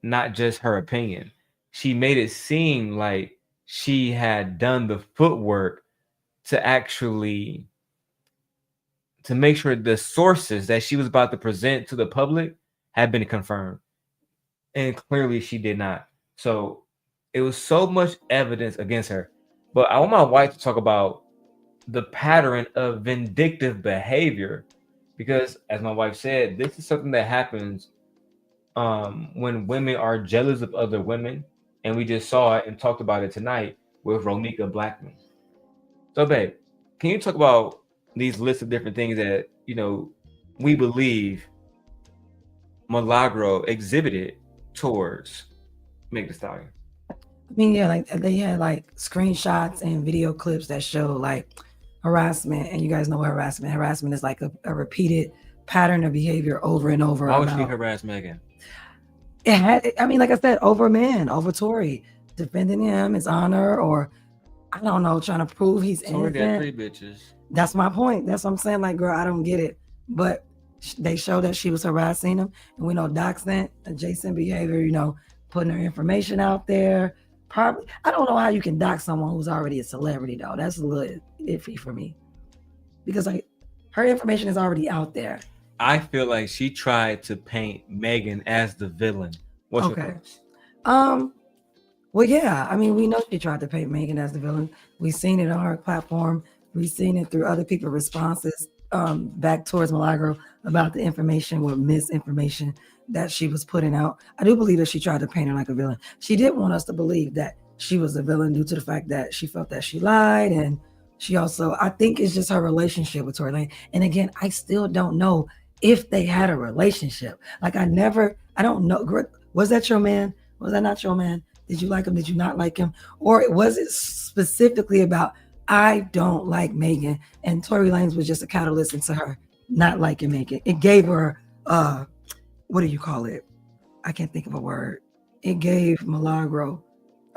not just her opinion. She made it seem like she had done the footwork to actually to make sure the sources that she was about to present to the public had been confirmed. And clearly she did not. So it was so much evidence against her. But I want my wife to talk about the pattern of vindictive behavior, because as my wife said, this is something that happens when women are jealous of other women. And we just saw it and talked about it tonight with Romeka Blackmon. So babe, can you talk about these lists of different things that, you know, we believe Milagro exhibited towards Meg The Stallion? I mean, yeah, like they had like screenshots and video clips that show like harassment, and you guys know what harassment is, like a repeated pattern of behavior over and over. Why would she harass Megan? It had, I mean, like I said, over men, over Tory, defending him, his honor, or I don't know, trying to prove he's innocent. Tory got 3 bitches. That's my point. That's what I'm saying. Like, girl, I don't get it. But they showed that she was harassing him, and we know doxing, adjacent behavior, you know, putting her information out there. Probably, I don't know how you can dox someone who's already a celebrity, though. That's a little iffy for me, because like her information is already out there. I feel like she tried to paint Megan as the villain. What's your thoughts? Well, yeah. I mean, we know she tried to paint Megan as the villain. We've seen it on her platform. We've seen it through other people's responses back towards Milagro about the information or misinformation that she was putting out. I do believe that she tried to paint her like a villain. She did want us to believe that she was a villain due to the fact that she felt that she lied, and she also, I think it's just her relationship with Tory Lane. And again, I still don't know if they had a relationship. Like I don't know. Was that your man? Was that not your man? Did you like him? Did you not like him? Or was it specifically about, I don't like Megan, and Tory Lanez was just a catalyst into her not liking Megan? It gave her, what do you call it? I can't think of a word. It gave Milagro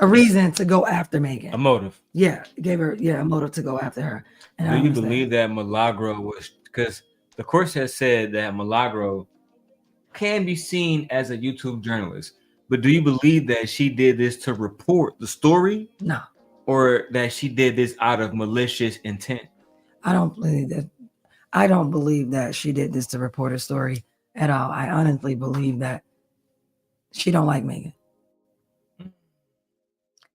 a reason to go after Megan. A motive. Yeah, it gave her, a motive to go after her. And do you believe that Milagro was, because the court has said that Milagro can be seen as a YouTube journalist, but do you believe that she did this to report the story? No. Or that she did this out of malicious intent? I don't believe that. I don't believe that she did this to report a story at all. I honestly believe that she don't like Megan.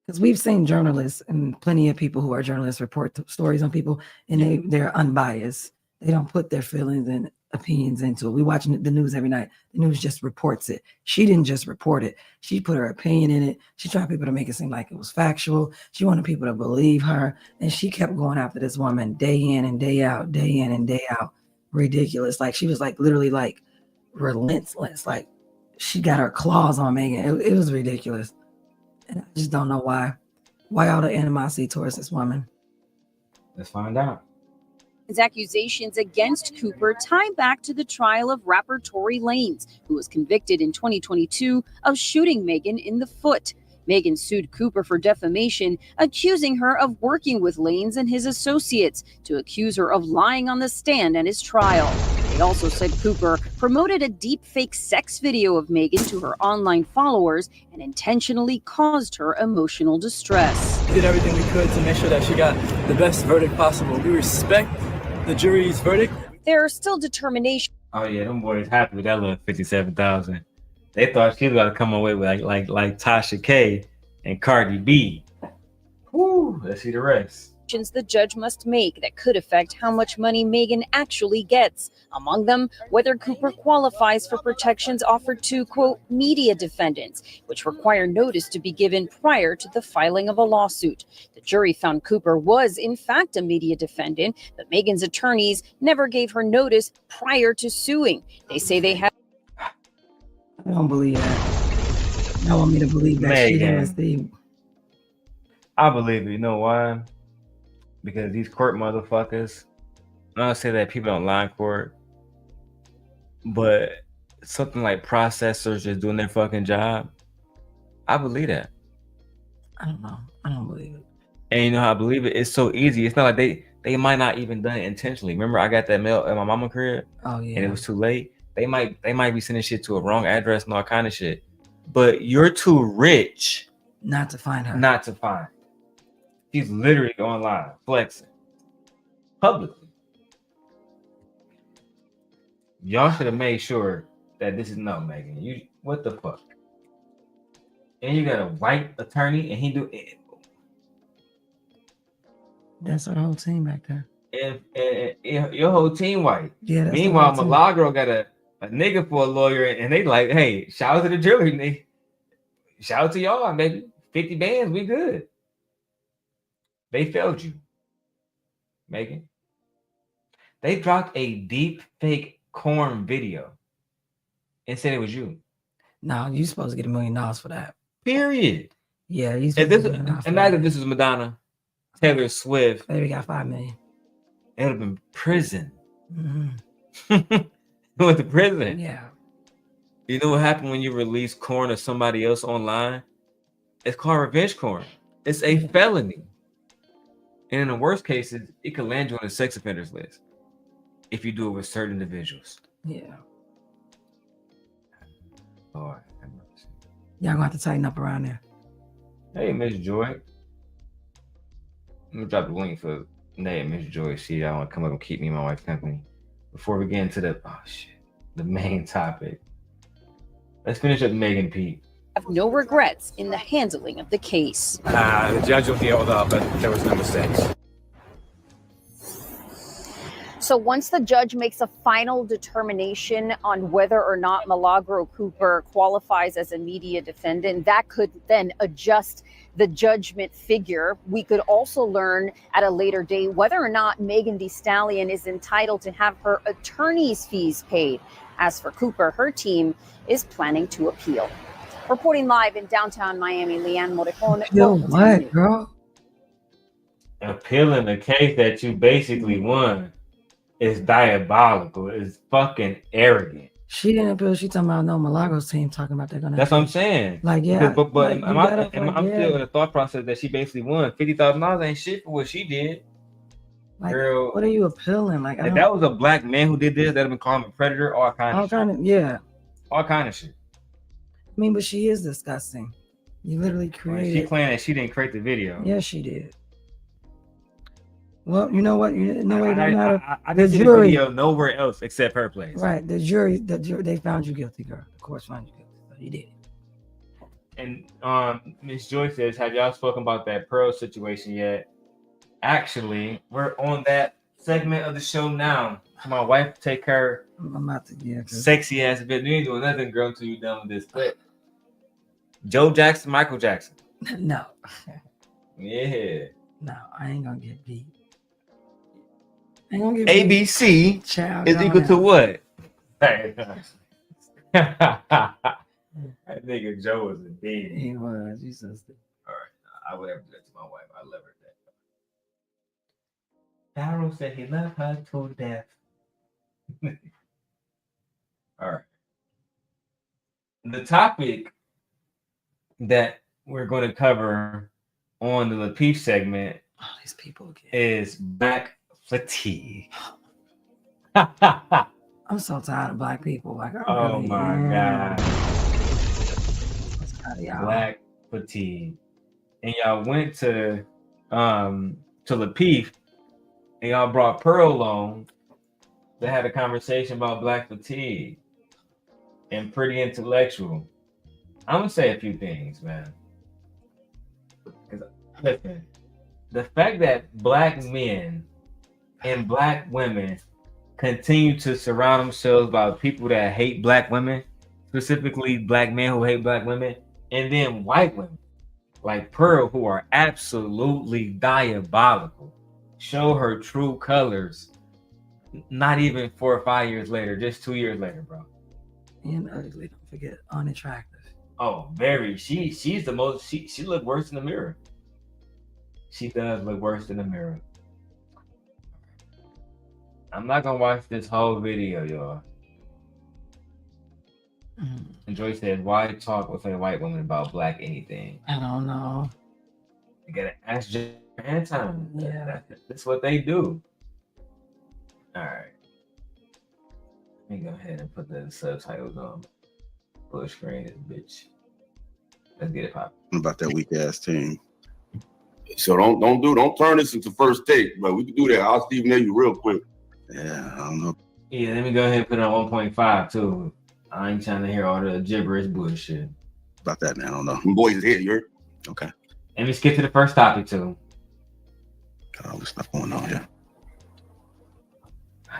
Because we've seen journalists and plenty of people who are journalists report stories on people, and they're unbiased. They don't put their feelings and opinions into it. We watch the news every night. The news just reports it. She didn't just report it. She put her opinion in it. She tried people to make it seem like it was factual. She wanted people to believe her. And she kept going after this woman day in and day out, day in and day out. Ridiculous. Like she was like literally like relentless. Like she got her claws on Megan. It was ridiculous. And I just don't know why. Why all the animosity towards this woman? Let's find out. His accusations against Cooper tie back to the trial of rapper Tory Lanez, who was convicted in 2022 of shooting Megan in the foot. Megan sued Cooper for defamation, accusing her of working with Lanez and his associates to accuse her of lying on the stand at his trial. They also said Cooper promoted a deepfake sex video of Megan to her online followers and intentionally caused her emotional distress. We did everything we could to make sure that she got the best verdict possible. We respect the jury's verdict. There are still determination. Oh yeah, them boys happy with that little 57,000. They thought she was about to come away with like Tasha K and Cardi B. Woo, let's see the rest. The judge must make that could affect how much money Megan actually gets. Among them, whether Cooper qualifies for protections offered to, quote, media defendants, which require notice to be given prior to the filing of a lawsuit. The jury found Cooper was, in fact, a media defendant, but Megan's attorneys never gave her notice prior to suing. They say they had. I don't believe that. I want me to believe that Megan. She didn't receive. I believe it. You know why? Because these court motherfuckers, I don't say that people don't lie in court, but something like processors just doing their fucking job, I believe that. I don't know. I don't believe it. And you know how I believe it? It's so easy. It's not like they might not even done it intentionally. Remember, I got that mail at my mama crib, and it was too late. They might be sending shit to a wrong address and all kind of shit. But you're too rich not to find her. Not to find. She's literally going live, flexing publicly. Y'all should have made sure that this is no Megan. You what the fuck? And you got a white attorney, and he do it. That's our whole team back there. And your whole team white. Yeah. That's meanwhile, Milagro got a nigga for a lawyer, and they like, hey, shout out to the jury, nigga. Shout out to y'all, baby. 50 bands, we good. They failed you, Megan. They dropped a deep fake corn video and said it was you. No, you supposed to get $1 million for that. Period. Yeah, imagine this is Madonna, Taylor Swift. Maybe got $5 million. It would have been prison. Mm-hmm. Went to prison. Yeah. You know what happened when you release corn or somebody else online? It's called revenge corn. It's a felony. And in the worst cases, it could land you on a sex offenders list if you do it with certain individuals. Yeah. Lord. Y'all gonna have to tighten up around there. Hey, Miss Joy. Let me drop the link for Nate and Miss Joy. See, y'all want to come up and keep me and my wife company. Before we get into the main topic. Let's finish up Megan Pete. Have no regrets in the handling of the case. The judge will deal with that, but there was no mistakes. So once the judge makes a final determination on whether or not Milagro Cooper qualifies as a media defendant, that could then adjust the judgment figure. We could also learn at a later date whether or not Megan The Stallion is entitled to have her attorney's fees paid. As for Cooper, her team is planning to appeal. Reporting live in downtown Miami, Leanne Morricone. Yo, what, girl? Appealing the case that you basically won is diabolical. It's fucking arrogant. She didn't appeal. She talking about no Milagro's team talking about they're gonna. That's what I'm saying. Like, yeah. But like, I'm still in the thought process that she basically won. $50,000 ain't shit for what she did. Like, girl, what are you appealing? Like, if that was a black man who did this, that'd have been called him a predator, all kind of shit. I mean, but she is disgusting. You literally created. She claimed that she didn't create the video. Yes, she did. Well, you know what? You know what? I didn't see the video nowhere else except her place. Right. The jury, they found you guilty, girl. The courts found you guilty. So you did. And Miss Joy says, have y'all spoken about that Pearl situation yet? Actually, we're on that segment of the show now. My wife take her sexy ass bit. You ain't doing nothing, girl, until you done with this clip. Joe Jackson, Michael Jackson. No. Yeah. No, I ain't gonna get beat. I ain't gonna get ABC Child, is equal to what? Hey. That nigga Joe was a baby. He was. He's so stupid. All right. I would never do that to my wife. I love her that. Darryl said he loved her to death. All right. The topic that we're going to cover on the Lapeef segment these people again. Is black fatigue. I'm so tired of black people. Like, oh my God. Black fatigue. And y'all went to Lapeef and y'all brought Pearl along. They had a conversation about black fatigue. and pretty intellectual. I'm gonna say a few things, man. Because listen, the fact that black men and black women continue to surround themselves by people that hate black women, specifically black men who hate black women, and then white women like Pearl who are absolutely diabolical, show her true colors. Not even 4 or 5 years later, just 2 years later, bro. And ugly, don't forget, unattractive. Oh, very. She's the most. She looked worse in the mirror. She does look worse in the mirror. I'm not gonna watch this whole video, y'all. And Joy said, "Why talk with a white woman about black anything?" I don't know. You gotta ask Anton. Yeah, That's what they do. All right. Let me go ahead and put the subtitles on. Full screen this bitch. Let's get it popping. About that weak ass team. So don't turn this into first take, but we can do that. I'll Stephen A you real quick. Yeah, I don't know. Yeah, let me go ahead and put it on 1.5 too. I ain't trying to hear all the gibberish bullshit. About that, man. I don't know. Them boys is here, you heard? Okay. Let me skip to the first topic too. Got all this stuff going on here.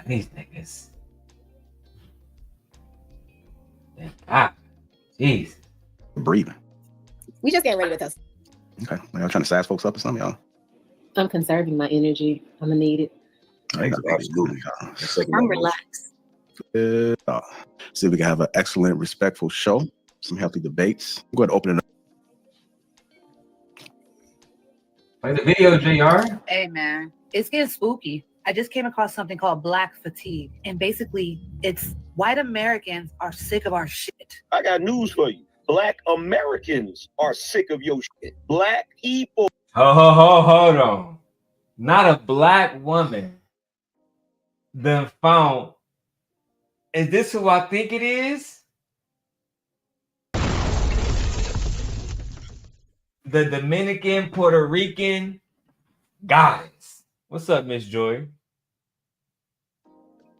These niggas. Ah, jeez. Breathing. We just getting ready with us. Okay. Y'all trying to sass folks up or something, y'all? I'm conserving my energy. I'm gonna need it. Absolutely. I'm relaxed. See if we can have an excellent, respectful show. Some healthy debates. Go ahead and open it up. Play the video, JR. Hey, man. It's getting spooky. I just came across something called black fatigue. And basically, it's white Americans are sick of our shit. I got news for you. Black Americans are sick of your shit. Black people. Hold on. Not a black woman then found. Is this who I think it is? The Dominican Puerto Rican goddess. What's up, Miss Joy?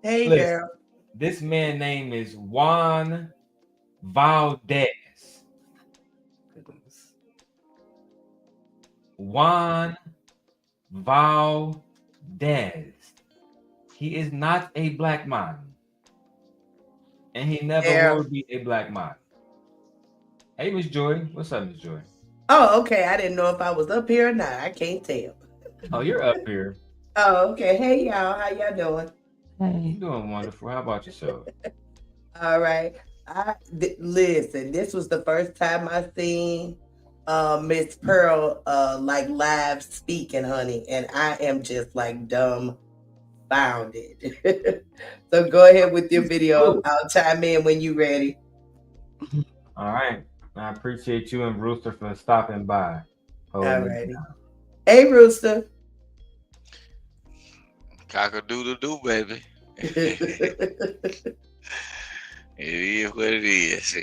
Hey, Listen, girl. this man's name is Juan Valdez. Juan Valdez. He is not a black man. And he never will be a black man. Hey, Miss Joy. What's up, Miss Joy? Oh, okay. I didn't know if I was up here or not. I can't tell. Oh, you're up here. Oh, okay. Hey, y'all. How y'all doing? Hey. Doing wonderful. How about yourself? All right. Listen, this was the first time I seen Miss Pearl like live speaking, honey, and I am just like dumbfounded. So go ahead with your video. I'll chime in when you're ready. All right. I appreciate you and Rooster for stopping by. All righty. Hey, Rooster. Cock-a-doodle-doo, baby. It is what it is.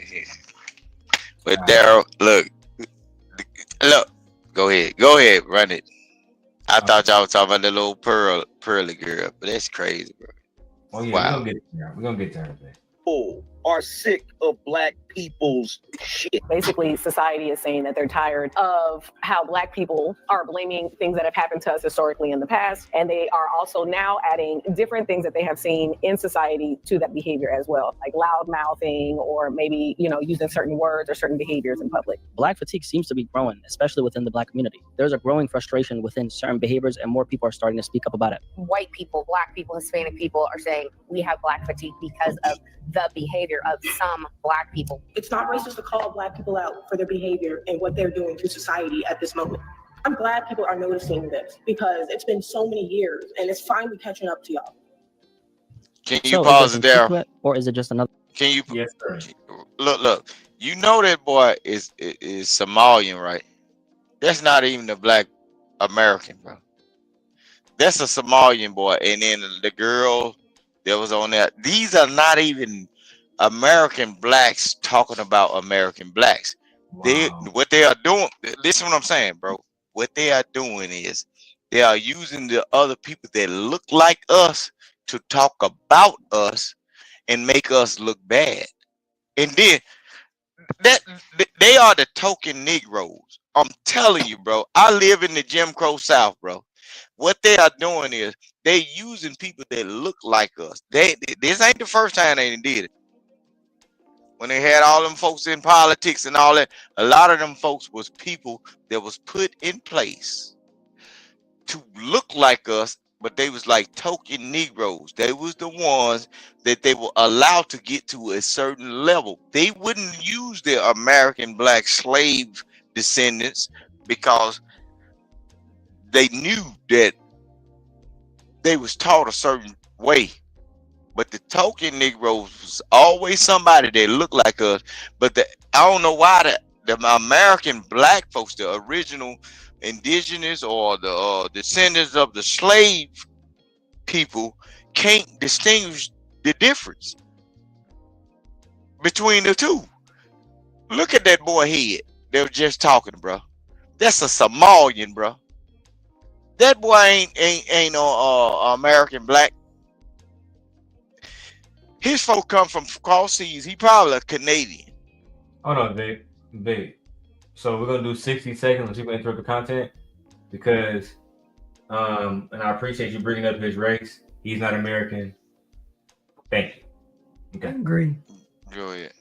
But Daryl, look, go ahead, run it. I thought y'all was talking about the little pearly girl, but that's crazy, bro. Oh yeah, wow. We're gonna get to her. People are sick of black people's shit. Basically, society is saying that they're tired of how black people are blaming things that have happened to us historically in the past. And they are also now adding different things that they have seen in society to that behavior as well, like loud mouthing or maybe, using certain words or certain behaviors in public. Black fatigue seems to be growing, especially within the black community. There's a growing frustration within certain behaviors and more people are starting to speak up about it. White people, black people, Hispanic people are saying we have black fatigue because of the behavior of some black people. It's not racist to call black people out for their behavior and what they're doing to society at this moment. I'm glad people are noticing this because it's been so many years and it's finally catching up to y'all. Can you pause it there? Or is it just another? Can you? Yes, sir. Look. You know that boy is Somalian, right? That's not even a black American, bro. That's a Somalian boy. And then the girl that was on there. These are not even American blacks talking about American blacks. Wow. What they are doing, listen to what I'm saying, bro. What they are doing is they are using the other people that look like us to talk about us and make us look bad. And then that they are the token Negroes. I'm telling you, bro. I live in the Jim Crow South, bro. What they are doing is they using people that look like us. This ain't the first time they did it. When they had all them folks in politics and all that, a lot of them folks was people that was put in place to look like us, but they was like token Negroes. They was the ones that they were allowed to get to a certain level. They wouldn't use their American black slave descendants because they knew that they was taught a certain way. But the token Negroes was always somebody that looked like us. But I don't know why the American black folks, the original indigenous or the descendants of the slave people, can't distinguish the difference between the two. Look at that boy head. They were just talking, bro. That's a Somalian, bro. That boy ain't no American black. His folk come from cross seas. He probably a Canadian. Hold on, babe. So we're gonna do 60 seconds until people interrupt the content because, and I appreciate you bringing up his race. He's not American. Thank you. Okay. I agree. Go ahead.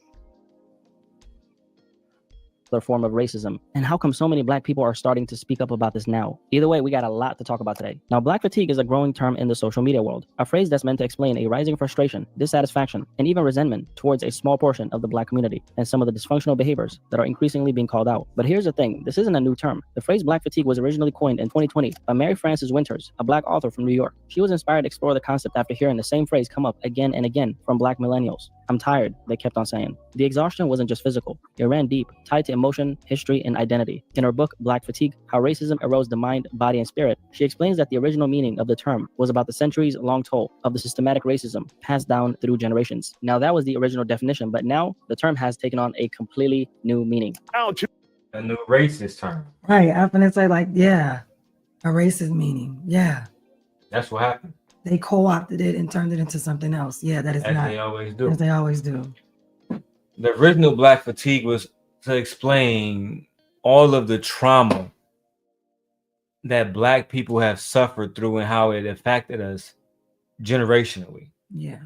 Form of racism, and how come so many black people are starting to speak up about this now? Either way, we got a lot to talk about today. Now, black fatigue is a growing term in the social media world, a phrase that's meant to explain a rising frustration, dissatisfaction, and even resentment towards a small portion of the black community and some of the dysfunctional behaviors that are increasingly being called out. But here's the thing, this isn't a new term. The phrase black fatigue was originally coined in 2020 by Mary Frances Winters, a black author from New York. She was inspired to explore the concept after hearing the same phrase come up again and again from black millennials. "I'm tired," they kept on saying. The exhaustion wasn't just physical, it ran deep, tied to emotion, history, and identity. In her book, Black Fatigue, How Racism Erodes the Mind, Body, and Spirit, she explains that the original meaning of the term was about the centuries-long toll of the systematic racism passed down through generations. Now, that was the original definition, but now the term has taken on a completely new meaning. A new racist term. Right. I'm gonna say like, yeah, a racist meaning. Yeah. That's what happened. They co-opted it and turned it into something else. Yeah, that is As not. they always do. As they always do. The original black fatigue was to explain all of the trauma that black people have suffered through and how it affected us generationally. Yeah.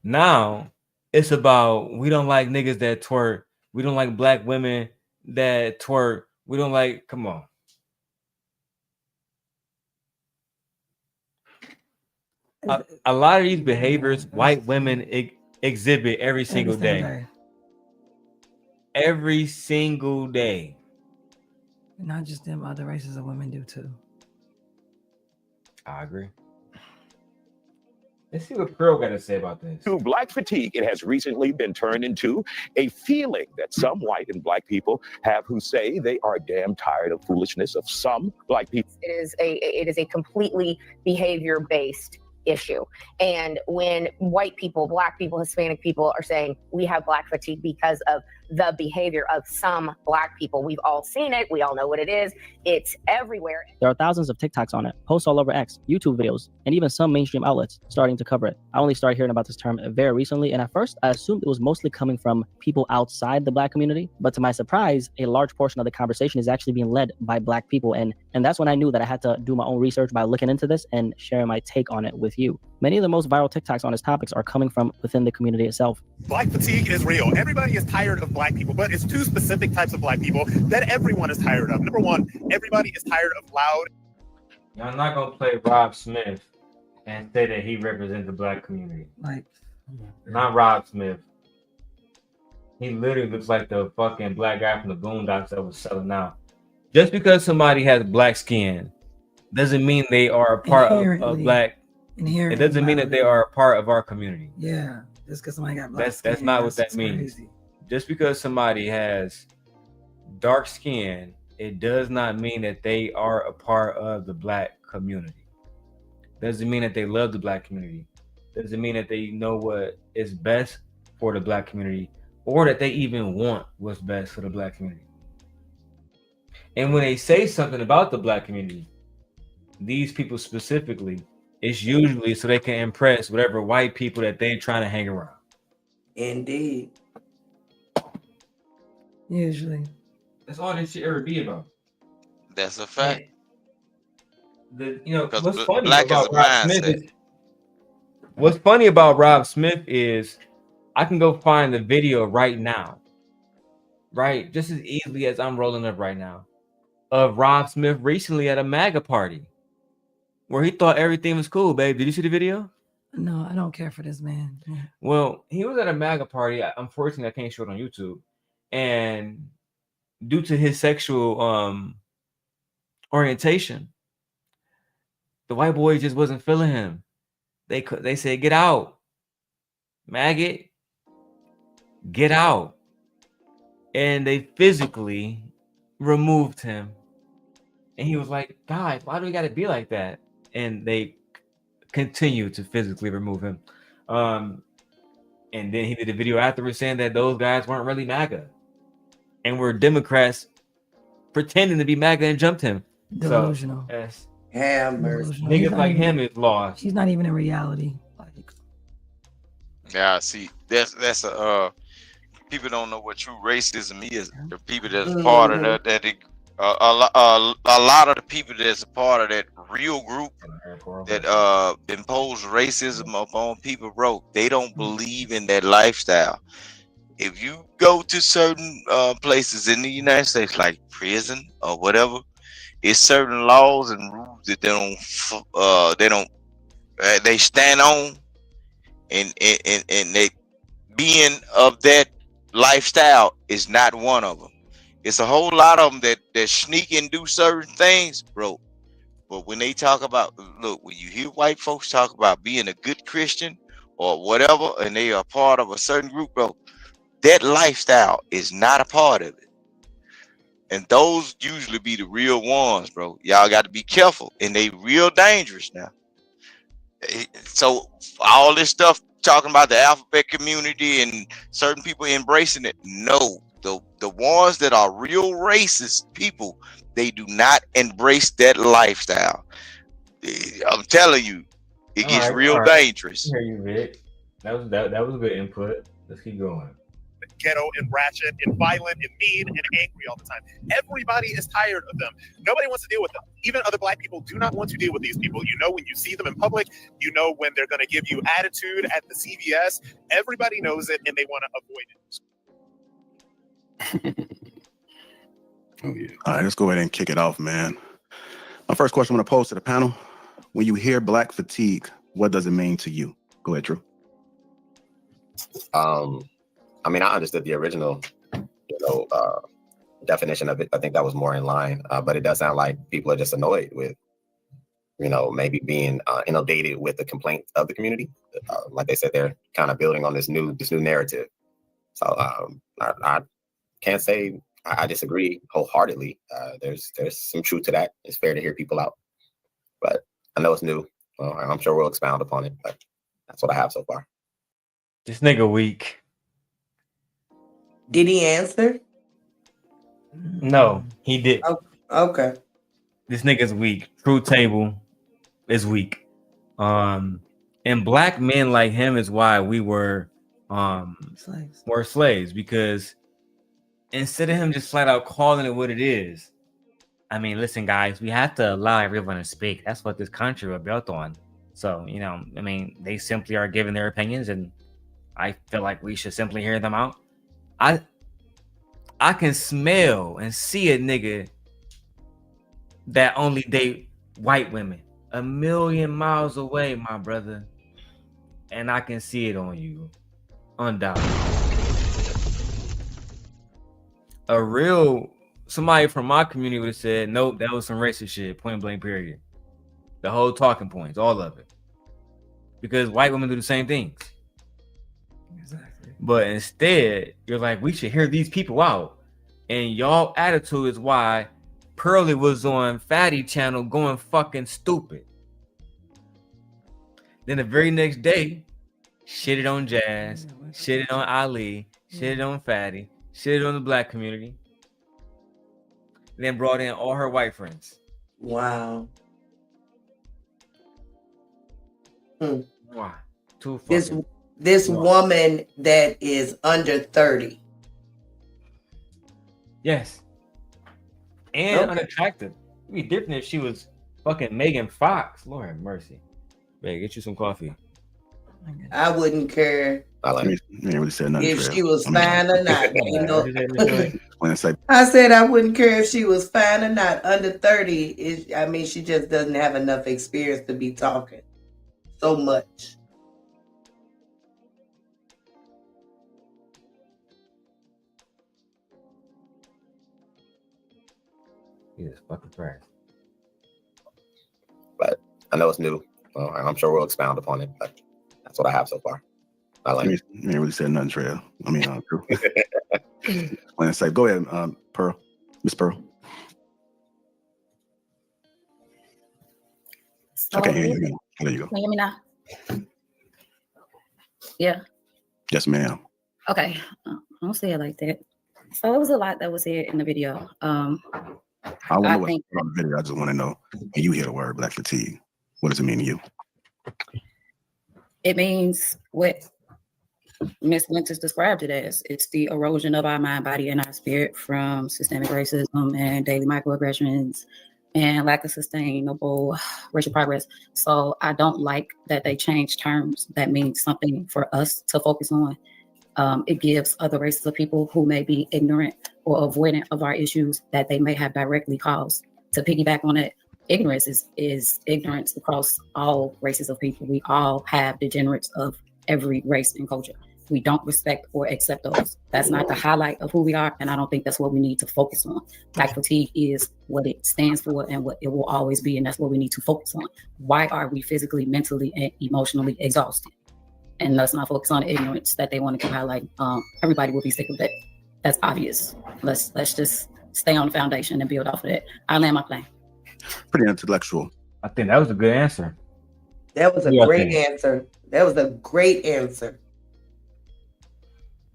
Now it's about we don't like niggas that twerk. We don't like black women that twerk. We don't like, come on. A lot of these behaviors white women exhibit every single day. Every single day. Not just them, other races of women do too. I agree. Let's see what Pearl got to say about this. To black fatigue, it has recently been turned into a feeling that some white and black people have who say they are damn tired of foolishness of some black people. It is a completely behavior-based issue. And when white people, black people, Hispanic people are saying we have black fatigue because of the behavior of some black people, we've all seen it. We all know what it is. It's everywhere. There are thousands of TikToks on it, posts all over X, YouTube videos, and even some mainstream outlets starting to cover it. I only started hearing about this term very recently, and at first I assumed it was mostly coming from people outside the black community. But to my surprise, a large portion of the conversation is actually being led by black people. And that's when I knew that I had to do my own research by looking into this and sharing my take on it with you. Many of the most viral TikToks on this topics are coming from within the community itself. Black fatigue is real. Everybody is tired of black people, but it's two specific types of black people that everyone is tired of. Number one, everybody is tired of loud. Y'all not gonna play Rob Smith and say that he represents the black community. Like, not Rob Smith. He literally looks like the fucking black guy from the Boondocks that was selling out. Just because somebody has black skin doesn't mean they are a part of black. It doesn't mean that they are a part of our community. Yeah, just because somebody got black skin. That's not what that means. Crazy. Just because somebody has dark skin, it does not mean that they are a part of the black community. Doesn't mean that they love the black community. Doesn't mean that they know what is best for the black community or that they even want what's best for the black community. And when they say something about the black community, these people specifically, it's usually so they can impress whatever white people that they're trying to hang around. Indeed. Usually. That's all this shit ever be about. That's a fact. What's funny black is a about Rob Smith mindset. is what's funny about Rob Smith is I can go find the video right now, right? Just as easily as I'm rolling up right now, of Rob Smith recently at a MAGA party where he thought everything was cool, babe. Did you see the video? No, I don't care for this man. Yeah. Well, he was at a MAGA party. Unfortunately, I can't show it on YouTube. And due to his sexual orientation, the white boy just wasn't feeling him. They said, "Get out, maggot, get out," and they physically removed him. And he was like, "Guys, why do we got to be like that?" And they continued to physically remove him. And then he did a video afterwards saying that those guys weren't really MAGA and were Democrats pretending to be MAGA and jumped him. Delusional. So, yes. Hammers. Niggas like him is lost. She's not even in reality. Yeah, see, that's a people don't know what true racism is. The people that's part of that a lot of the people that's a part of that real group that impose racism upon people, bro, they don't believe in that lifestyle. If you go to certain places in the United States, like prison or whatever, it's certain laws and rules that they stand on, and they being of that lifestyle is not one of them. It's a whole lot of them that sneak and do certain things, bro. But when they talk about, look, when you hear white folks talk about being a good Christian or whatever, and they are part of a certain group, bro, that lifestyle is not a part of it. And those usually be the real ones, bro. Y'all got to be careful, and they real dangerous now. So all this stuff talking about the alphabet community and certain people embracing it, no. The ones that are real racist people, they do not embrace that lifestyle. I'm telling you, it gets real dangerous. I hear you, Vic. That was good input. Let's keep going. Ghetto and ratchet and violent and mean and angry all the time. Everybody is tired of them. Nobody wants to deal with them. Even other black people do not want to deal with these people. You know, when you see them in public, you know when they're going to give you attitude at the CVS. Everybody knows it and they want to avoid it. Oh, yeah. All right, let's go ahead and kick it off, man. My first question I'm going to pose to the panel: when you hear black fatigue, what does it mean to you? Go ahead, Drew. I mean, I understood the original, definition of it. I think that was more in line, but it does sound like people are just annoyed with, maybe being inundated with the complaint of the community. Like they said, they're kind of building on this new narrative. So I can't say I disagree wholeheartedly. There's some truth to that. It's fair to hear people out, but I know it's new. Well, I'm sure we'll expound upon it, but that's what I have so far. This nigga weak. Did he answer? No, he did. Oh, okay. This nigga's weak. True table is weak. And black men like him is why we were slaves, because instead of him just flat out calling it what it is, I mean, listen, guys, we have to allow everyone to speak. That's what this country was built on. So, I mean, they simply are giving their opinions, and I feel like we should simply hear them out. I can smell and see a nigga that only date white women 1,000,000 miles away, my brother. And I can see it on you, undoubtedly. Somebody from my community would have said, nope, that was some racist shit, point blank, period. The whole talking points, all of it. Because white women do the same things. Exactly. But instead, you're like, we should hear these people out. And y'all attitude is why Pearly was on Fatty channel going fucking stupid. Then the very next day, shitted on Jazz, shitted on Ali, shitted on Fatty, shitted on the black community. Then brought in all her white friends. Wow. Why? this woman that is under 30. Yes. And unattractive. It'd be different if she was fucking Megan Fox. Lord have mercy. Man, get you some coffee. I wouldn't care if she was fine or not. You know? I said I wouldn't care if she was fine or not. Under 30, she just doesn't have enough experience to be talking so much. He is fucking trash. But I know it's new. And I'm sure we'll expound upon it, but that's what I have so far. I like it. You ain't really said nothing, Trail. True. Go ahead, Pearl. Miss Pearl. I can't hear you again. There you go. Can you hear me now? Yeah. Yes, ma'am. Okay. Don't say it like that. So it was a lot that was here in the video. I want to know what's on the video. I just want to know, when you hear the word black fatigue, what does it mean to you? It means what Ms. Winters described it as. It's the erosion of our mind, body, and our spirit from systemic racism and daily microaggressions and lack of sustainable racial progress. So I don't like that they change terms that means something for us to focus on. It gives other races of people who may be ignorant or avoidant of our issues that they may have directly caused. To piggyback on it, ignorance is ignorance across all races of people. We all have degenerates of every race and culture. We don't respect or accept those. That's not the highlight of who we are, and I don't think that's what we need to focus on. Black fatigue is what it stands for and what it will always be, and that's what we need to focus on. Why are we physically, mentally, and emotionally exhausted? And let's not focus on the ignorance that they want to highlight. Everybody will be sick of that. That's obvious. Let's just stay on the foundation and build off of that. I land my plane. Pretty intellectual. I think that was a good answer. That was a great answer. That was a great answer.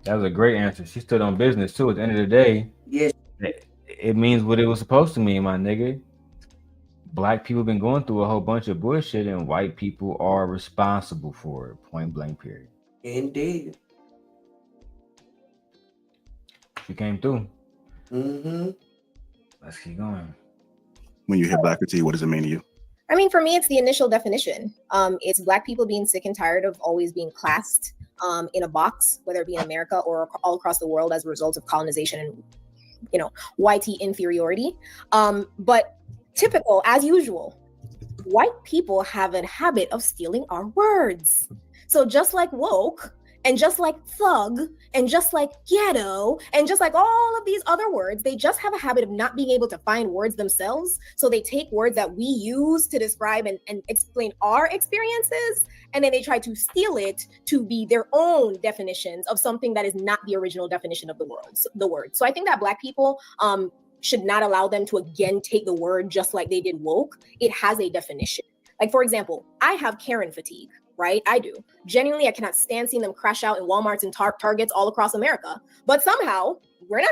That was a great answer. She stood on business too. At the end of the day, yes, it means what it was supposed to mean, my nigga. Black people been going through a whole bunch of bullshit, and white people are responsible for it. Point blank, period. Indeed. She came through. Mm-hmm. Let's keep going. When you hear black fatigue, what does it mean to you? I mean, for me, it's the initial definition. It's Black people being sick and tired of always being classed in a box, whether it be in America or all across the world as a result of colonization and, white inferiority. But typical, as usual, white people have a habit of stealing our words. So just like woke, and just like thug, and just like ghetto, and just like all of these other words, they just have a habit of not being able to find words themselves. So they take words that we use to describe and explain our experiences, and then they try to steal it to be their own definitions of something that is not the original definition of the word. So I think that Black people should not allow them to again take the word just like they did woke. It has a definition. Like, for example, I have Karen fatigue. Right? I do. Genuinely, I cannot stand seeing them crash out in Walmarts and Targets all across America. But somehow, we're not,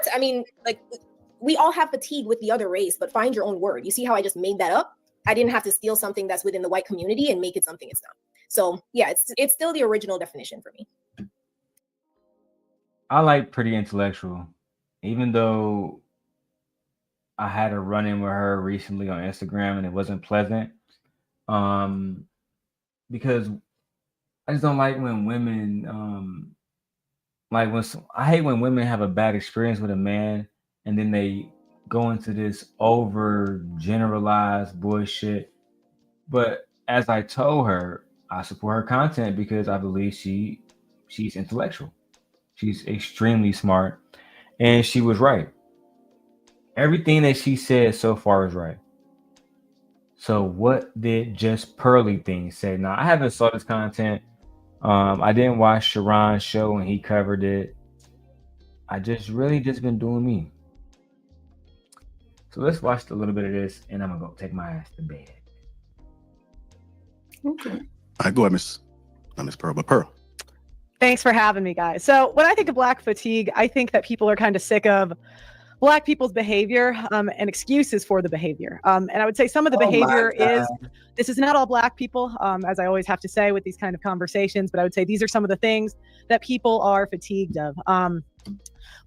we all have fatigue with the other race, but find your own word. You see how I just made that up? I didn't have to steal something that's within the white community and make it something it's not. So yeah, it's still the original definition for me. I like pretty intellectual, even though I had a run-in with her recently on Instagram and it wasn't pleasant. Because I just don't like when women, I hate when women have a bad experience with a man and then they go into this over generalized bullshit. But as I told her, I support her content because I believe she's intellectual. She's extremely smart, and she was right. Everything that she said so far is right. So what did JustPearlyThings say? Now, I haven't saw this content. I didn't watch Sharon's show when he covered it. I just been doing me. So let's watch a little bit of this, and I'm gonna go take my ass to bed. Okay. All right, go ahead, Miss Pearl. But Pearl. Thanks for having me, guys. So when I think of Black fatigue, I think that people are kind of sick of Black people's behavior and excuses for the behavior. And I would say some of the behavior is, this is not all Black people, as I always have to say with these kind of conversations, but I would say these are some of the things that people are fatigued of.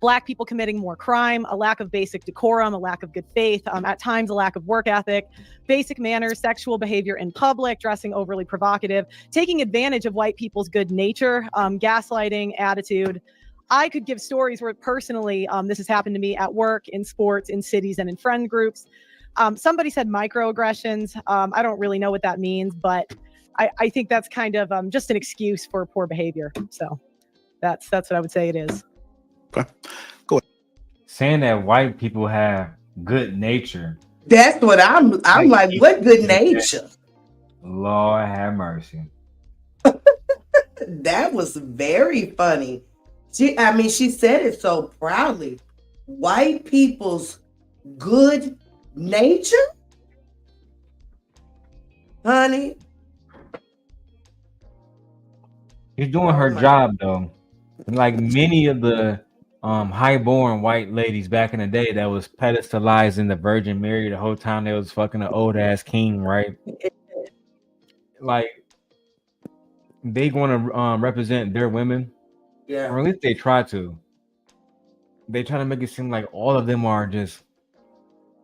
Black people committing more crime, a lack of basic decorum, a lack of good faith, at times a lack of work ethic, basic manners, sexual behavior in public, dressing overly provocative, taking advantage of white people's good nature, gaslighting, attitude. I could give stories where personally, this has happened to me at work, in sports, in cities, and in friend groups. Somebody said microaggressions. I don't really know what that means, but I think that's kind of just an excuse for poor behavior. So that's what I would say it is. Okay, go ahead. Saying that white people have good nature. That's what I'm like, what good nature? Lord have mercy. That was very funny. She said it so proudly. White people's good nature? Honey. She's doing her job though. Like many of the high-born white ladies back in the day that was pedestalizing the Virgin Mary the whole time they was fucking an old-ass king, right? Like they want to represent their women. Yeah. Or at least they try to. They try to make it seem like all of them are just,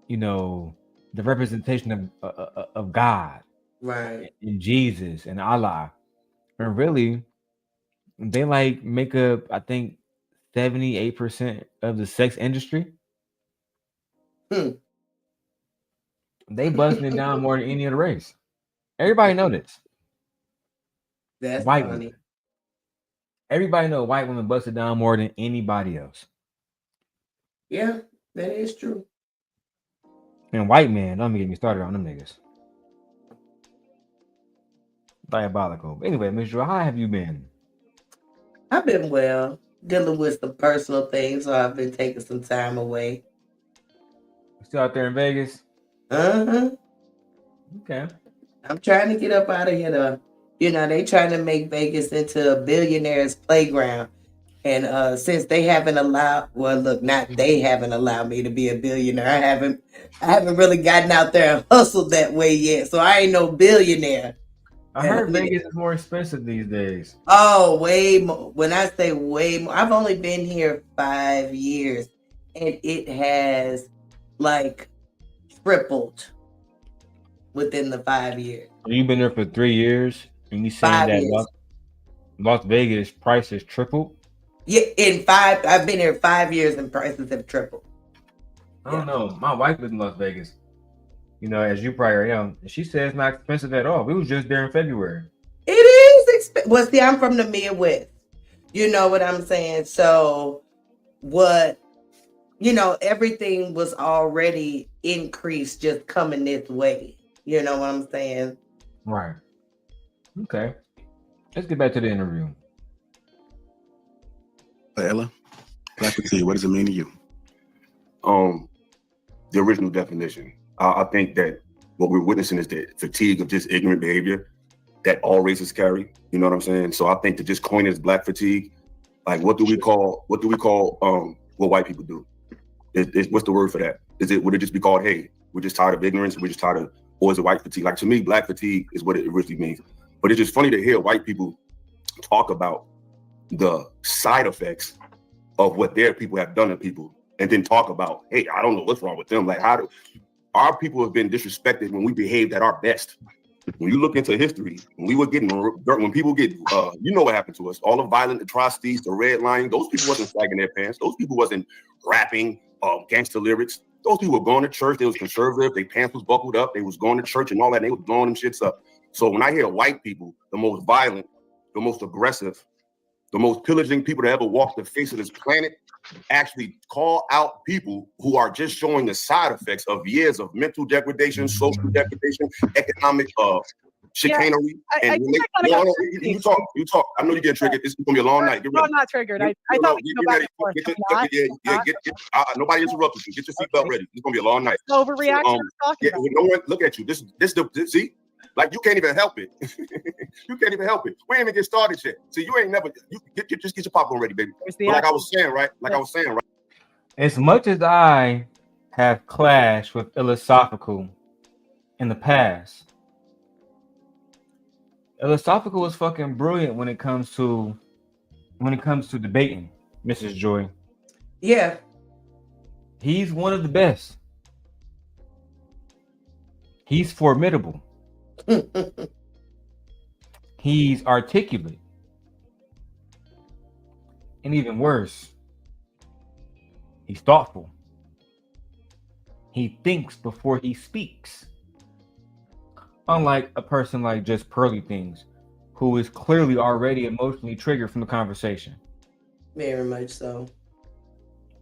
the representation of God, right? And Jesus and Allah, and really, they like make up, I think, 78% of the sex industry. They busting it down more than any other race. Everybody know this. That's white funny. Women. Everybody know white women bust it down more than anybody else. Yeah, that is true. And white men, don't get me started on them niggas. Diabolical. Anyway, Ms. Joy, how have you been? I've been well, dealing with some personal things, so I've been taking some time away. You still out there in Vegas? Uh-huh. Okay. I'm trying to get up out of here though. They trying to make Vegas into a billionaire's playground. And since they haven't allowed, they haven't allowed me to be a billionaire. I haven't really gotten out there and hustled that way yet. So I ain't no billionaire. I heard Vegas is more expensive these days. Oh, way more. When I say way more, I've only been here 5 years and it has like tripled within the 5 years. You've been there for 3 years and you saying that Las Vegas prices tripled? Yeah, I've been here 5 years and prices have tripled. I don't know. My wife lives in Las Vegas. As you probably know, she says it's not expensive at all. We was just there in February. It is expensive. Well, see, I'm from the Midwest. You know what I'm saying? So everything was already increased just coming this way. You know what I'm saying? Right. Okay. Let's get back to the interview. Ella, Black fatigue, what does it mean to you? The original definition. I think that what we're witnessing is the fatigue of just ignorant behavior that all races carry. You know what I'm saying? So I think to just coin it as Black fatigue, like what do we call what white people do? What's the word for that? Would it just be called, hey, we're just tired of ignorance, we're just tired of, or is it white fatigue? Like to me, Black fatigue is what it originally means. But it's just funny to hear white people talk about the side effects of what their people have done to people, and then talk about, hey, I don't know what's wrong with them. Like, how do our people have been disrespected when we behaved at our best? When you look into history, when we were getting dirt, when people get, what happened to us, all the violent atrocities, the redlining, those people wasn't sagging their pants. Those people wasn't rapping gangster lyrics. Those people were going to church. They was conservative. Their pants was buckled up. They was going to church and all that. And they was blowing them shits up. So when I hear white people, the most violent, the most aggressive, the most pillaging people to ever walk the face of this planet, actually call out people who are just showing the side effects of years of mental degradation, social degradation, economic chicanery. Yeah, and you talk. I know you get triggered. This is gonna be a long night. No, I'm not triggered. I thought we could go back and forth. Nobody interrupted you. Get your seatbelt ready. It's gonna be a long night. Overreaction. No one look at you. This see. Like you can't even help it. You can't even help it. We ain't even get started yet. So you ain't never. Just get your popcorn ready, baby. But like I was saying, right? As much as I have clashed with philosophical in the past, philosophical is fucking brilliant when it comes to debating, Mrs. Joy. Yeah. He's one of the best. He's formidable. He's articulate. And even worse, he's thoughtful. He thinks before he speaks. Unlike a person like JustPearlyThings, who is clearly already emotionally triggered from the conversation. Very much so.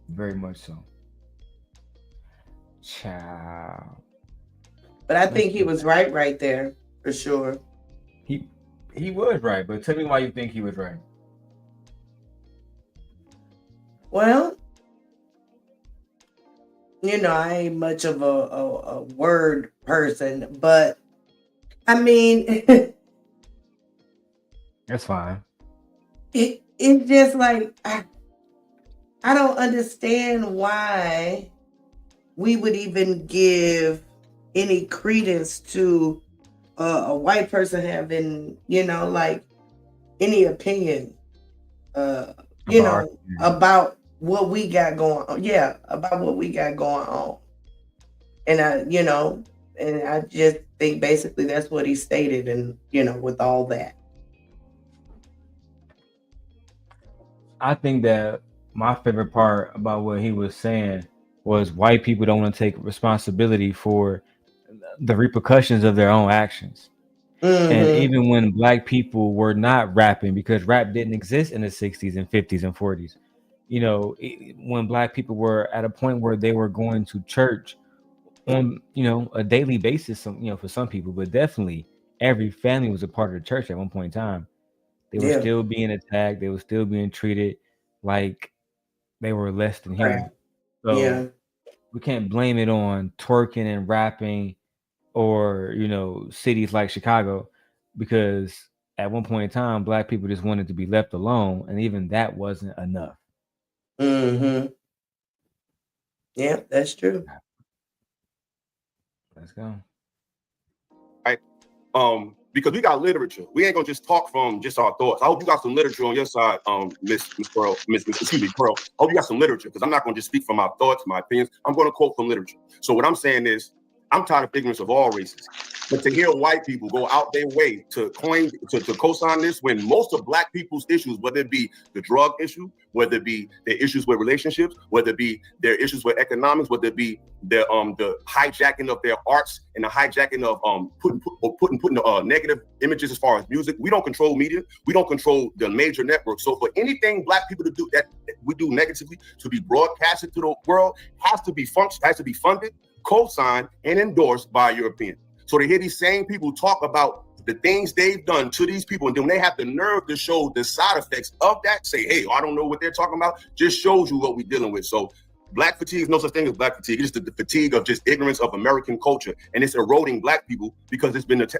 Very much so. Ciao. But I think he was right there, for sure. He was right, but tell me why you think he was right. Well, I ain't much of a word person, but I mean, that's fine. It's just like I don't understand why we would even give any credence to a white person having, like any opinion, about what we got going on. Yeah, about what we got going on. And and I just think basically that's what he stated, and with all that. I think that my favorite part about what he was saying was white people don't want to take responsibility for the repercussions of their own actions. Mm-hmm. And even when black people were not rapping, because rap didn't exist in the 60s and 50s and 40s, when black people were at a point where they were going to church on, a daily basis, for some people, but definitely every family was a part of the church at one point in time. They were still being attacked. They were still being treated like they were less than human. So we can't blame it on twerking and rapping or, cities like Chicago, because at one point in time, black people just wanted to be left alone. And even that wasn't enough. Mm-hmm. Yeah, that's true. Let's go. Right. Because we got literature. We ain't gonna just talk from just our thoughts. I hope you got some literature on your side, Miss Pearl. Pearl. I hope you got some literature, because I'm not gonna just speak from my thoughts, my opinions. I'm gonna quote from literature. So what I'm saying is, I'm tired of ignorance of all races. But to hear white people go out their way to co-sign this, when most of black people's issues, whether it be the drug issue, whether it be their issues with relationships, whether it be their issues with economics, whether it be the hijacking of their arts and the hijacking of putting negative images as far as music. We don't control media. We don't control the major networks. So for anything black people to do that we do negatively to be broadcasted to the world has to be funded, co-signed, and endorsed by Europeans. So to hear these same people talk about the things they've done to these people, and then they have the nerve to show the side effects of that, say, hey, I don't know what they're talking about, just shows you what we're dealing with. So black fatigue is no such thing as black fatigue. It's just the fatigue of just ignorance of American culture. And it's eroding black people because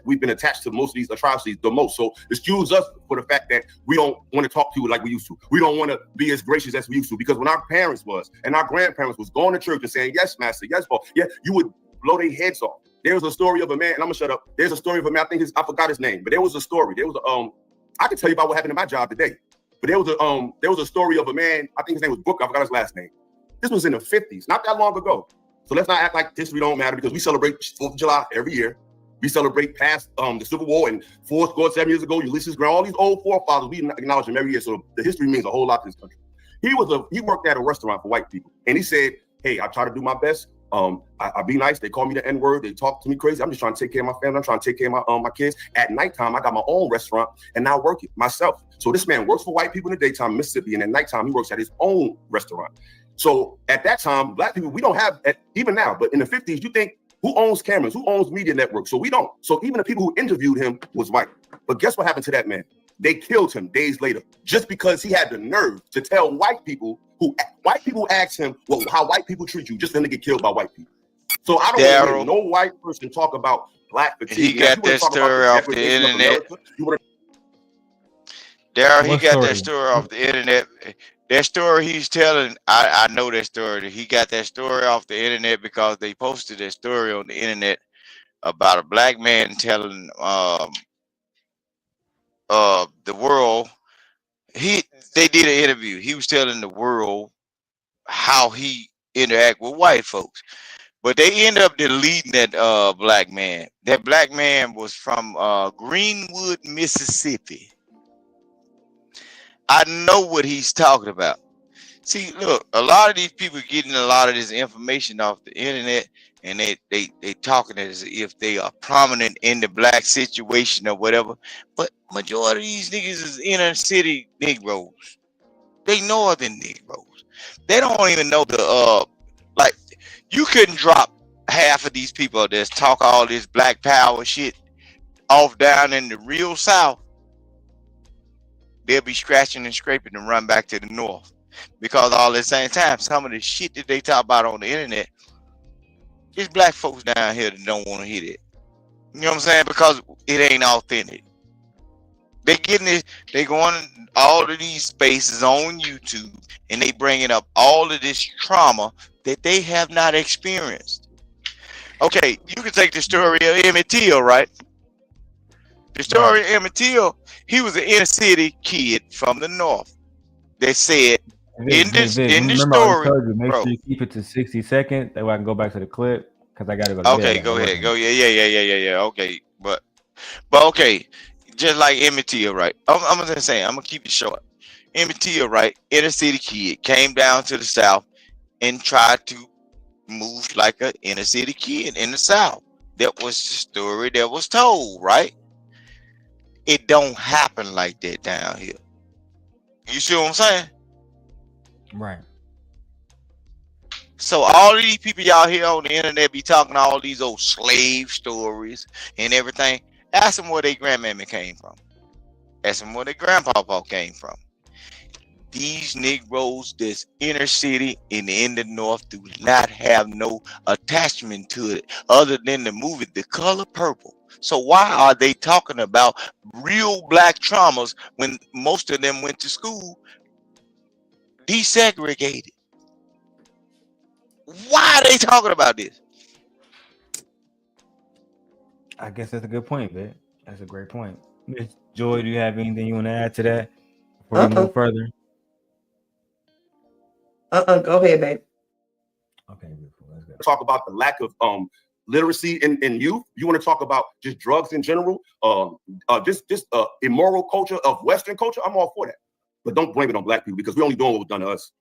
we've been attached to most of these atrocities the most. So excuse us for the fact that we don't want to talk to you like we used to. We don't want to be as gracious as we used to, because when our parents was and our grandparents was going to church and saying, yes, master, yes, Paul, yeah, you would blow their heads off. There was a story of a man, and I'm gonna shut up. There's a story of a man, I forgot his name, but there was a story. I can tell you about what happened in my job today. But there was a story of a man, I think his name was Booker, I forgot his last name. This was in the 50s, not that long ago. So let's not act like history don't matter, because we celebrate 4th of July every year. We celebrate past the Civil War and 7 years ago, Ulysses Grant, all these old forefathers, we acknowledge them every year. So the history means a whole lot to this country. He worked at a restaurant for white people, and he said, hey, I try to do my best. I be nice. They call me the N-word. They talk to me crazy. I'm just trying to take care of my family. I'm trying to take care of my kids. At nighttime, I got my own restaurant, and I work it myself. So this man works for white people in the daytime, Mississippi, and at nighttime, he works at his own restaurant. So at that time, black people, we don't have, even now, but in the 50s, you think, who owns cameras? Who owns media networks? So we don't. So even the people who interviewed him was white. But guess what happened to that man? They killed him days later, just because he had the nerve to tell white people asked him, well, how white people treat you, just for him to get killed by white people. So I don't want to hear no white person talk about black fatigue. He got that story off the internet. Daryl, he What got that story? story off the internet. That story he's telling, I know that story. He got that story off the internet because they posted that story on the internet about a black man telling the world. They did an interview. He was telling the world how he interact with white folks. But they end up deleting that black man. That black man was from Greenwood, Mississippi. I know what he's talking about. See, look, a lot of these people getting a lot of this information off the internet, and they talking as if they are prominent in the black situation or whatever. But majority of these niggas is inner city Negroes. They northern Negroes. They don't even know the like. You couldn't drop half of these people that talk all this black power shit off down in the real South. They'll be scratching and scraping and run back to the north. Because all at the same time, some of the shit that they talk about on the internet, it's black folks down here that don't want to hear it. You know what I'm saying? Because it ain't authentic. They getting it, they going all of these spaces on YouTube and they bringing up all of this trauma that they have not experienced. Okay, you can take the story of Emmett Till, right? The story of Emmett Till, he was an inner city kid from the north. They said in the story, I told you, make bro. sure you keep it to 60 seconds. That way I can go back to the clip because I gotta go. Okay, go ahead. Go yeah. Okay, but okay, just like Emmett Till, right? I'm gonna say, I'm gonna keep it short. Emmett Till, right? Inner city kid came down to the South and tried to move like an inner city kid in the South. That was the story that was told, right? It don't happen like that down here. You see what I'm saying? Right. So all of these people y'all here on the internet be talking all these old slave stories and everything. Ask them where their grandmammy came from. Ask them where their grandpapa came from. These Negroes that's inner city and in the north do not have no attachment to it other than the movie The Color Purple. So why are they talking about real black traumas when most of them went to school desegregated? Why are they talking about this? I guess that's a good point, man. That's a great point. Miss Joy, do you have anything you want to add to that before we move further? Go ahead, babe. Okay, beautiful. Let's go. Talk about the lack of literacy in youth. You want to talk about just drugs in general, just immoral culture of Western culture. I'm all for that, but don't blame it on black people because we're only doing what was done to us.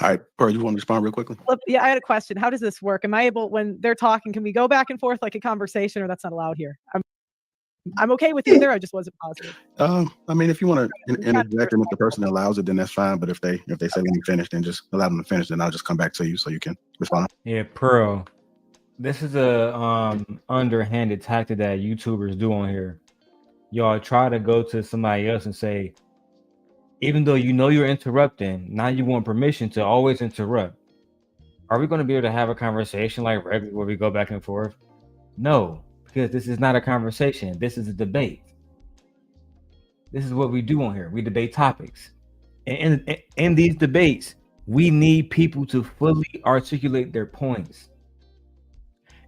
All right, Pearl, you want to respond real quickly? Yeah, I had a question. How does this work? Am I able, when they're talking, can we go back and forth like a conversation, or that's not allowed here? I'm okay with either. I just wasn't positive. I mean, if you want to interject and if the person allows it, then that's fine. But if they say let me finish, then just allow them to finish. Then I'll just come back to you so you can respond. Yeah, Pearl. This is a underhanded tactic that YouTubers do on here. Y'all try to go to somebody else and say, even though you know you're interrupting, now you want permission to always interrupt. Are we going to be able to have a conversation like regular where we go back and forth? No, because this is not a conversation. This is a debate. This is what we do on here. We debate topics. And in these debates, we need people to fully articulate their points.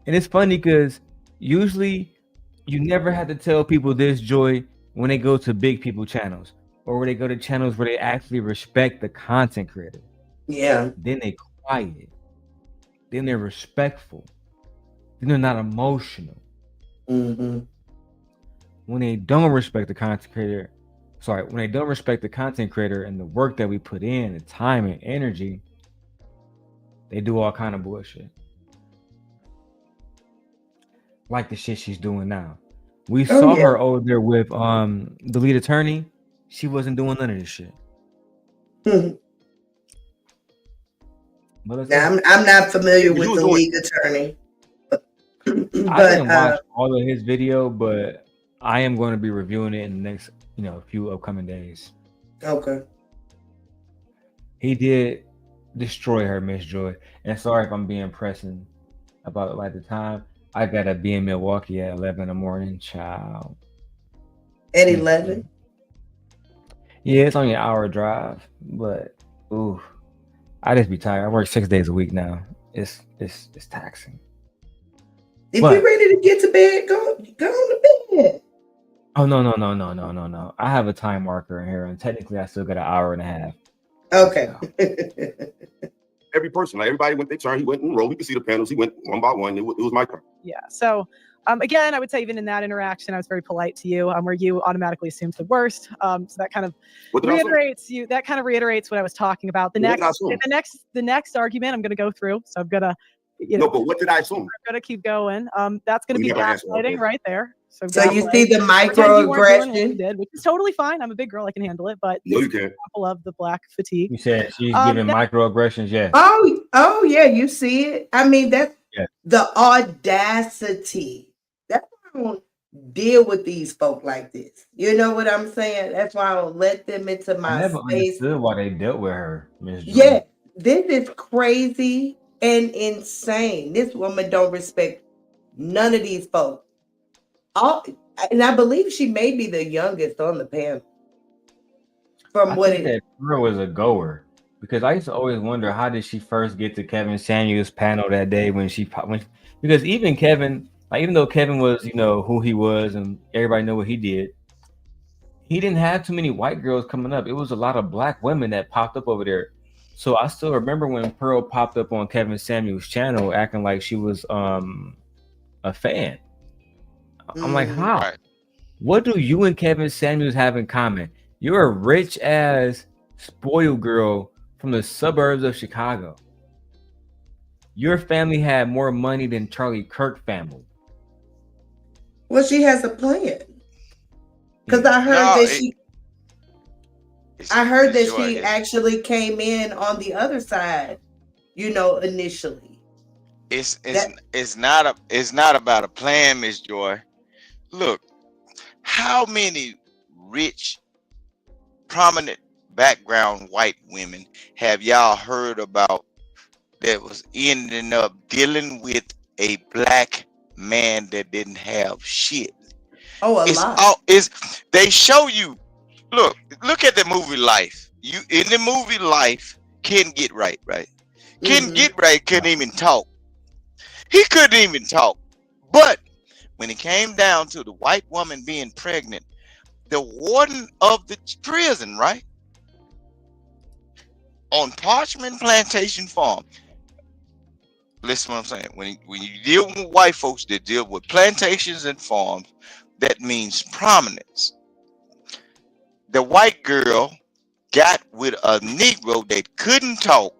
And it's funny because usually you never have to tell people this, Joy, when they go to big people channels or where they go to channels where they actually respect the content creator. Yeah. Then they quiet. Then they're respectful. Then they're not emotional. Mm-hmm. When they don't respect the content creator, when they don't respect the content creator and the work that we put in, the time and energy, they do all kind of bullshit. Like the shit she's doing now. We saw her over there with the lead attorney. She wasn't doing none of this shit. Now, I'm not familiar with the lead attorney. I didn't watch all of his video, but I am going to be reviewing it in the next, few upcoming days. Okay. He did destroy her, Miss Joy. And sorry if I'm being pressing about the time. I gotta be in Milwaukee at 11 in the morning, child. At 11? Yeah, it's only an hour drive, but ooh, I just be tired. I work 6 days a week now. It's taxing. If you're ready to get to bed, go on to bed. Oh no. I have a time marker in here, and technically I still got an hour and a half. Okay. Every person, like everybody went their turn. He went and rolled. We could see the panels. He went one by one. It was my turn. Yeah. So again, I would say even in that interaction, I was very polite to you, where you automatically assumed the worst. So that kind of reiterates what I was talking about. The next argument I'm going to go through. So I'm going to, no, but what did I assume? I'm going to keep going. That's going to be gaslighting right there. So you see the microaggression, which is totally fine. I'm a big girl; I can handle it. But no, you can't. Example of the black fatigue. You said she's giving microaggressions. Yeah. Oh yeah, you see it. I mean, that's the audacity. That's why I don't deal with these folk like this. You know what I'm saying? That's why I don't let them into my I never space. understood why they dealt with her, Ms. Yeah, this is crazy and insane. This woman don't respect none of these folks. And I believe she may be the youngest on the panel. I think that girl was a goer, because I used to always wonder, how did she first get to Kevin Samuels' panel that day because even Kevin, like, even though Kevin was, who he was and everybody knew what he did, he didn't have too many white girls coming up. It was a lot of black women that popped up over there. So I still remember when Pearl popped up on Kevin Samuels' channel acting like she was a fan. I'm like, how? Right. What do you and Kevin Samuels have in common? You're a rich ass spoiled girl from the suburbs of Chicago. Your family had more money than Charlie Kirk family. Well, she has a plan. Because I heard she actually came in on the other side, initially. It's not about a plan, Miss Joy. Look, how many rich, prominent background white women have y'all heard about that was ending up dealing with a black man that didn't have shit? Oh, a lot. They show you. Look at the movie Life. In the movie Life, Ken Get Right? Ken Get Right couldn't even talk. He couldn't even talk. But when it came down to the white woman being pregnant, the warden of the prison, right, on Parchment Plantation Farm. Listen to what I'm saying. When you deal with white folks that deal with plantations and farms, that means prominence. The white girl got with a Negro that couldn't talk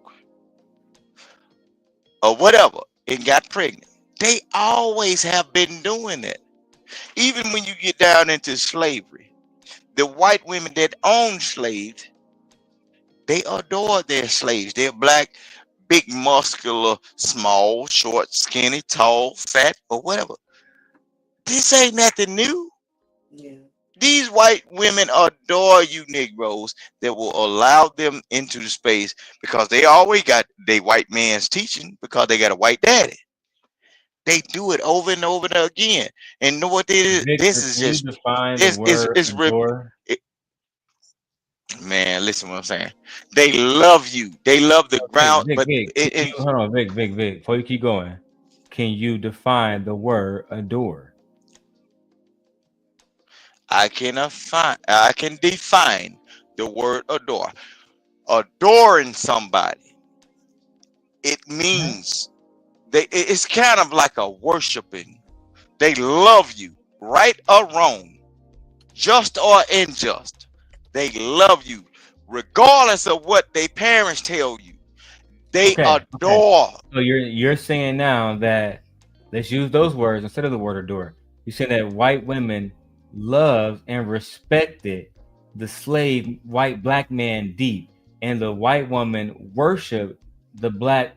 or whatever and got pregnant. They always have been doing that. Even when you get down into slavery, the white women that own slaves, they adore their slaves. They're black, big, muscular, small, short, skinny, tall, fat, or whatever. This ain't nothing new. Yeah. These white women adore you Negroes that will allow them into the space because they always got their white man's teaching because they got a white daddy. They do it over and over and again. And know what this is? Victor, This is can just you define the word adore? Man, listen what I'm saying. They love you. They love the ground. Vic, but Vic, hold on, Vic. Before you keep going, can you define the word adore? I can define the word adore. Adoring somebody, it means it's kind of like a worshiping. They love you, right or wrong, just or unjust. They love you, regardless of what their parents tell you. They adore. So you're saying now that, let's use those words instead of the word adore. You're saying that white women loved and respected the slave black man deep, and the white woman worshiped the black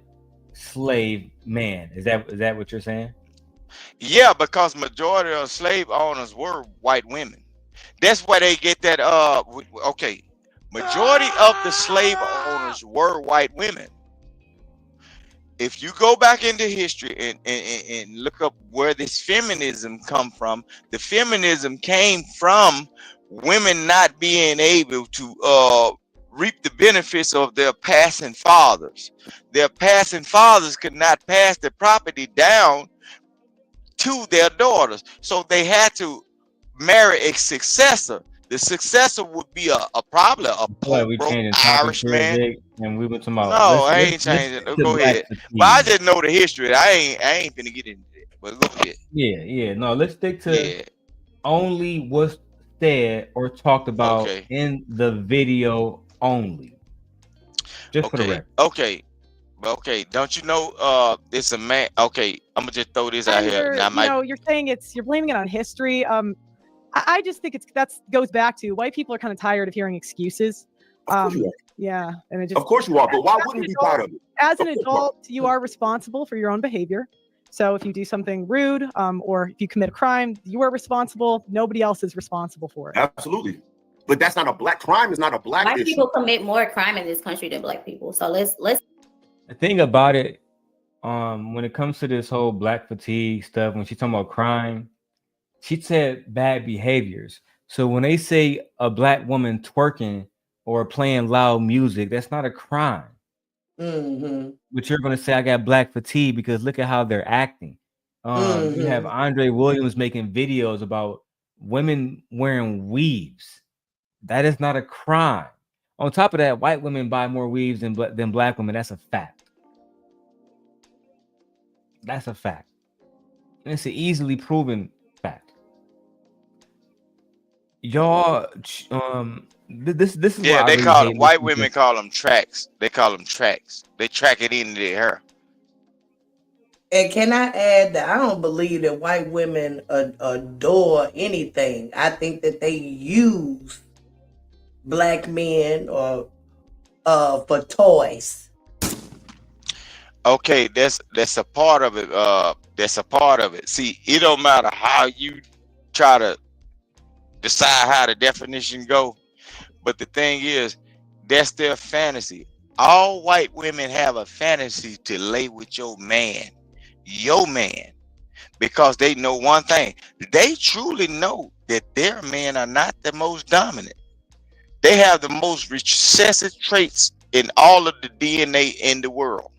slave man. Is that what you're saying? Yeah, because majority of slave owners were white women. That's why they get that. Majority of the slave owners were white women. If you go back into history and look up where this feminism come from, the feminism came from women not being able to reap the benefits of their passing fathers. Their passing fathers could not pass the property down to their daughters, so they had to marry a successor. The successor would be probably a broke Irish man. And we went to my. No, I ain't changing. Go ahead. But I just know the history. I ain't finna get into it. But go ahead. Yeah. No, let's stick to only what's said or talked about in the video only. Just for the record. Okay. Don't you know it's a man? Okay, I'm gonna just throw this out here. Now, you're saying you're blaming it on history. I just think that goes back to white people are kind of tired of hearing excuses. Yeah, and it just, of course you are, but why wouldn't you be tired of it? As an adult, you are responsible for your own behavior. So if you do something rude, or if you commit a crime, you are responsible. Nobody else is responsible for it. Absolutely, but that's not a black crime. It's not a black White issue. people commit more crime in this country than black people. So let's. The thing about it, when it comes to this whole black fatigue stuff, when she's talking about crime, she said bad behaviors. So when they say a black woman twerking or playing loud music, that's not a crime. Mm-hmm. But you're going to say I got black fatigue because look at how they're acting. You have Andre Williams making videos about women wearing weaves. That is not a crime. On top of that, white women buy more weaves than black women. That's a fact. That's a fact. And it's an easily proven fact. Y'all, this is they really call them, white women call them tracks. They call them tracks. They track it into their hair. And can I add that I don't believe that white women adore anything. I think that they use black men or for toys. Okay, that's a part of it. That's a part of it. See, it don't matter how you try to decide how the definition go, but the thing is, that's their fantasy. All white women have a fantasy to lay with your man, because they know one thing. They truly know that their men are not the most dominant. They have the most recessive traits in all of the DNA in the world.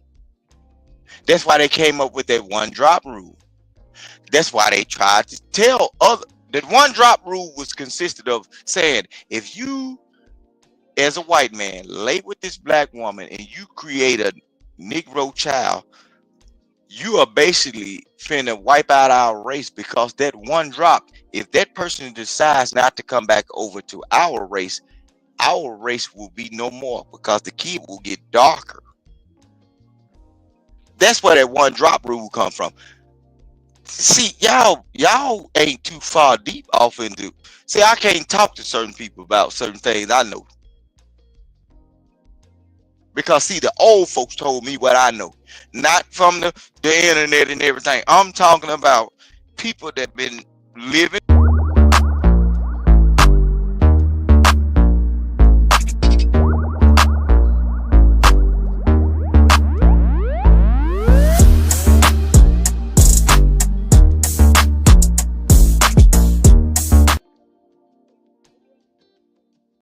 That's why they came up with that one drop rule. That's why they tried to tell that one drop rule was consisted of saying, if you as a white man lay with this black woman and you create a Negro child, you are basically finna wipe out our race, because that one drop, if that person decides not to come back over to our race will be no more, because the kid will get darker. That's where that one drop rule come from. See, y'all ain't too far deep off into. See, I can't talk to certain people about certain things I know, because see, the old folks told me what I know, not from the internet and everything. I'm talking about people that been living